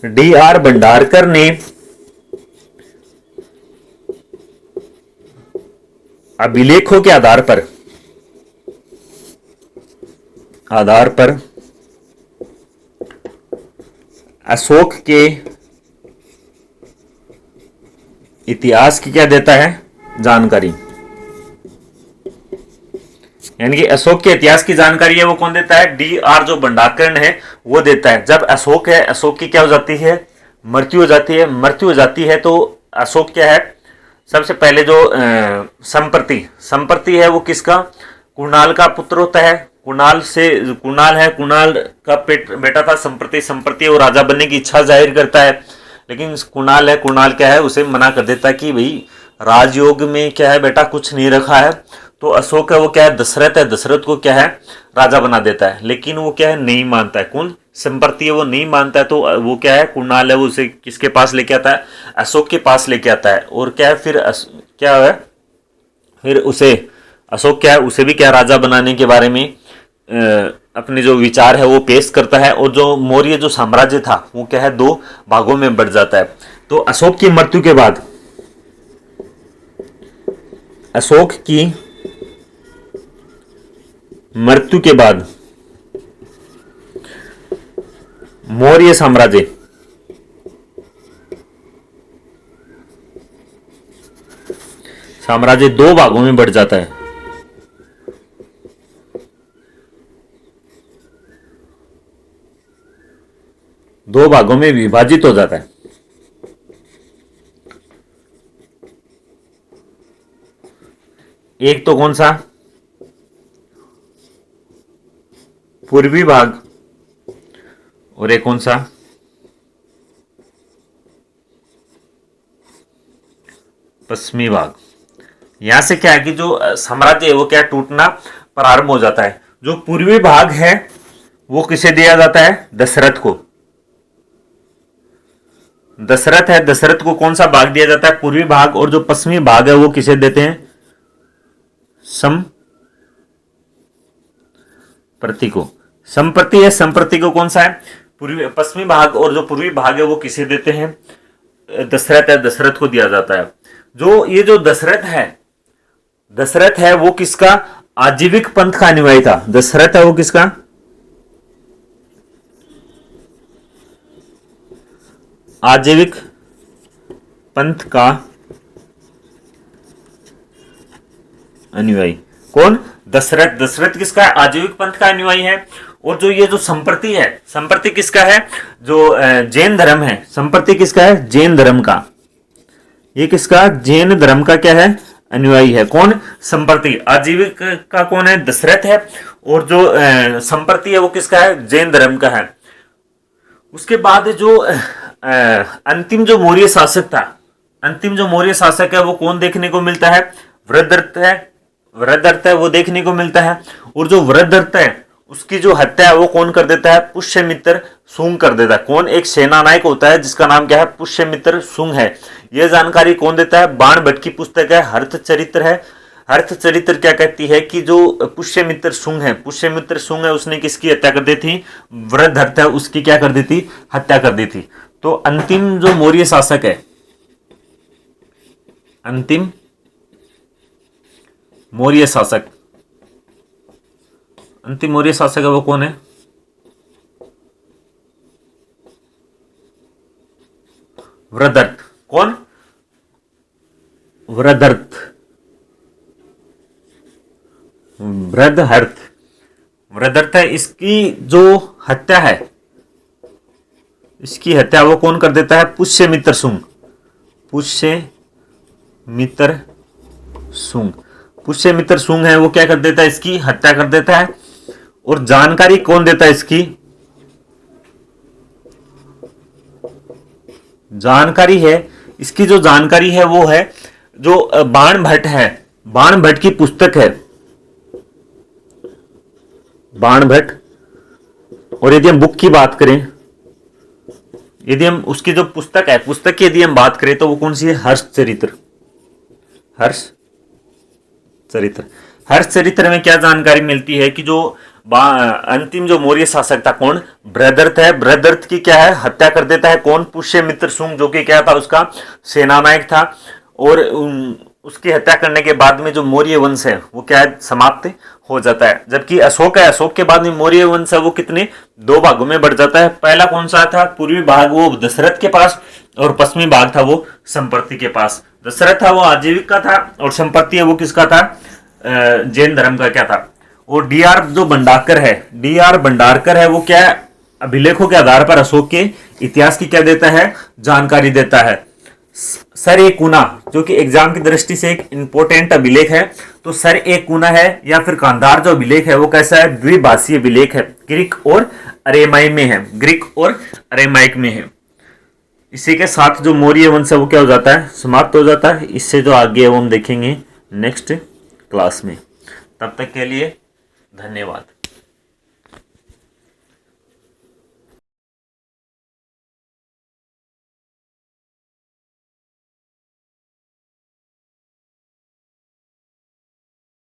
D.R. भंडारकर ने अभिलेखों के आधार पर अशोक के इतिहास की क्या देता है? जानकारी। यानी कि अशोक के इतिहास की जानकारी है वो कौन देता है? D.R. जो भंडारकर है वो देता है। जब अशोक है, अशोक की क्या हो जाती है? मृत्यु हो जाती है। मृत्यु हो जाती है तो अशोक क्या है? सबसे पहले जो संपत्ति है वो किसका? कुणाल का पुत्र होता है। कुणाल का बेटा था संप्रति वो राजा बनने की इच्छा जाहिर करता है। लेकिन कुणाल क्या है उसे मना कर देता है कि भाई राजयोग में क्या है बेटा कुछ नहीं रखा है। तो अशोक है वो क्या है? दशरथ को क्या है? राजा बना देता है। लेकिन वो क्या है? नहीं मानता है। कौन? संप्रति है वो नहीं मानता है। तो वो क्या है? कुणाल है वो उसे किसके पास लेके आता है? अशोक के पास लेके आता है। और क्या है फिर क्या है फिर उसे अशोक क्या है उसे भी क्या राजा बनाने के बारे में अपने जो विचार है वो पेश करता है। और जो मौर्य जो साम्राज्य था वो क्या है? दो भागों में बढ़ जाता है। तो अशोक की मृत्यु के बाद मौर्य साम्राज्य दो भागों में बढ़ जाता है। दो भागों में विभाजित हो जाता है। एक तो कौन सा? पूर्वी भाग। और एक कौन सा? पश्चिमी भाग। यहां से क्या है कि जो साम्राज्य है वो क्या टूटना प्रारंभ हो जाता है। जो पूर्वी भाग है वो किसे दिया जाता है? दशरथ को। दशरथ को कौन सा भाग दिया जाता है? पूर्वी भाग। और जो पश्चिमी भाग है वो किसे देते हैं? संप्रति को, संप्रति है, संप्रति को कौन सा है, पूर्वी पश्चिमी भाग, और जो पूर्वी भाग है वो किसे देते हैं, दशरथ है, दशरथ को दिया जाता है। जो ये जो दशरथ है वो किसका, आजीविक पंथ का अनुयायी था। दशरथ है वो किसका, आजीविक पंथ का अनुयायी। कौन, दशरथ। दशरथ किसका है, आजीविक पंथ का अनुयायी है। और जो ये जो संप्रति है, संप्रति किसका है, जो जैन धर्म है, संप्रति किसका है, जैन धर्म का। ये किसका, जैन धर्म का क्या है, अनुयायी है। कौन, संप्रति। आजीविक का कौन है, दशरथ है, और जो संप्रति है वो किसका है, जैन धर्म का है। उसके बाद जो अंतिम जो मौर्य शासक था, अंतिम जो मौर्य शासक है वो कौन देखने को मिलता है, वृद्धरथ है, वृद्धरथ है वो देखने को मिलता है। और जो वृद्धरथ है उसकी जो हत्या है वो कौन कर देता है, पुष्यमित्र शुंग कर देता है। कौन, एक सेना नायक होता है जिसका नाम क्या है, पुष्यमित्र शुंग है। यह जानकारी कौन देता है, बाण भट्ट की पुस्तक है, हर्षचरित्र है। हर्षचरित्र क्या कहती है कि जो पुष्यमित्र शुंग है, पुष्यमित्र शुंग है, उसने किसकी हत्या कर दी थी, वृद्धरथ है उसकी क्या कर दी थी, हत्या कर दी थी। तो अंतिम जो मौर्य शासक है, अंतिम मौर्य शासक, अंतिम मौर्य शासक है वो कौन है, वृद्धरथ। कौन, वृद्धरथ, वृद्धरथ, वृद्धरथ है। इसकी जो हत्या है, इसकी हत्या वो कौन कर देता है, पुष्यमित्र शुंग, पुष्यमित्र शुंग, पुष्यमित्र शुंग है वो क्या कर देता है, इसकी हत्या कर देता है। और जानकारी कौन देता है इसकी, जानकारी है, इसकी जो जानकारी है वो है जो बाण भट्ट है, बाण भट्ट की पुस्तक है, बाण भट्ट। और यदि हम बुक की बात करें, यदि हम उसकी जो पुस्तक है, पुस्तक की यदि हम बात करें तो वो कौन सी है, हर्षचरित्र, हर्षचरित्र। हर्षचरित्र में क्या जानकारी मिलती है कि जो अंतिम जो मौर्य शासक था कौन, वृद्धरथ है, वृद्धरथ की क्या है, हत्या कर देता है कौन, पुष्यमित्र शुंग, जो कि क्या था, उसका सेनानायक था। और उसकी हत्या करने के बाद में जो मौर्य वंश है वो क्या है, समाप्त हो जाता है। जबकि अशोक है, अशोक के बाद में मौर्य वंश है वो कितने, दो भागों में बढ़ जाता है। पहला कौन सा था, पूर्वी भाग वो दशरथ के पास, और पश्चिमी भाग था वो संप्रति के पास। दशरथ था वो आजीविक का था, और संप्रति है वो किसका था, जैन धर्म का क्या था। और डीआर जो भंडारकर है, डीआर भंडारकर है वो क्या, अभिलेखों के आधार पर अशोक के इतिहास की क्या देता है, जानकारी देता है। सर ए कुना, जो कि एग्जाम की दृष्टि से एक इंपॉर्टेंट अभिलेख है, तो सर ए कुना है या फिर कांधार जो अभिलेख है वो कैसा है, द्विभाषीय अभिलेख है, ग्रीक और अरेमाई में है, ग्रीक और अरेमाइक में है। इसी के साथ जो मौर्य वंश है वो क्या हो जाता है, समाप्त हो जाता है। इससे जो आगे है वो हम देखेंगे नेक्स्ट क्लास में। तब तक के लिए धन्यवाद।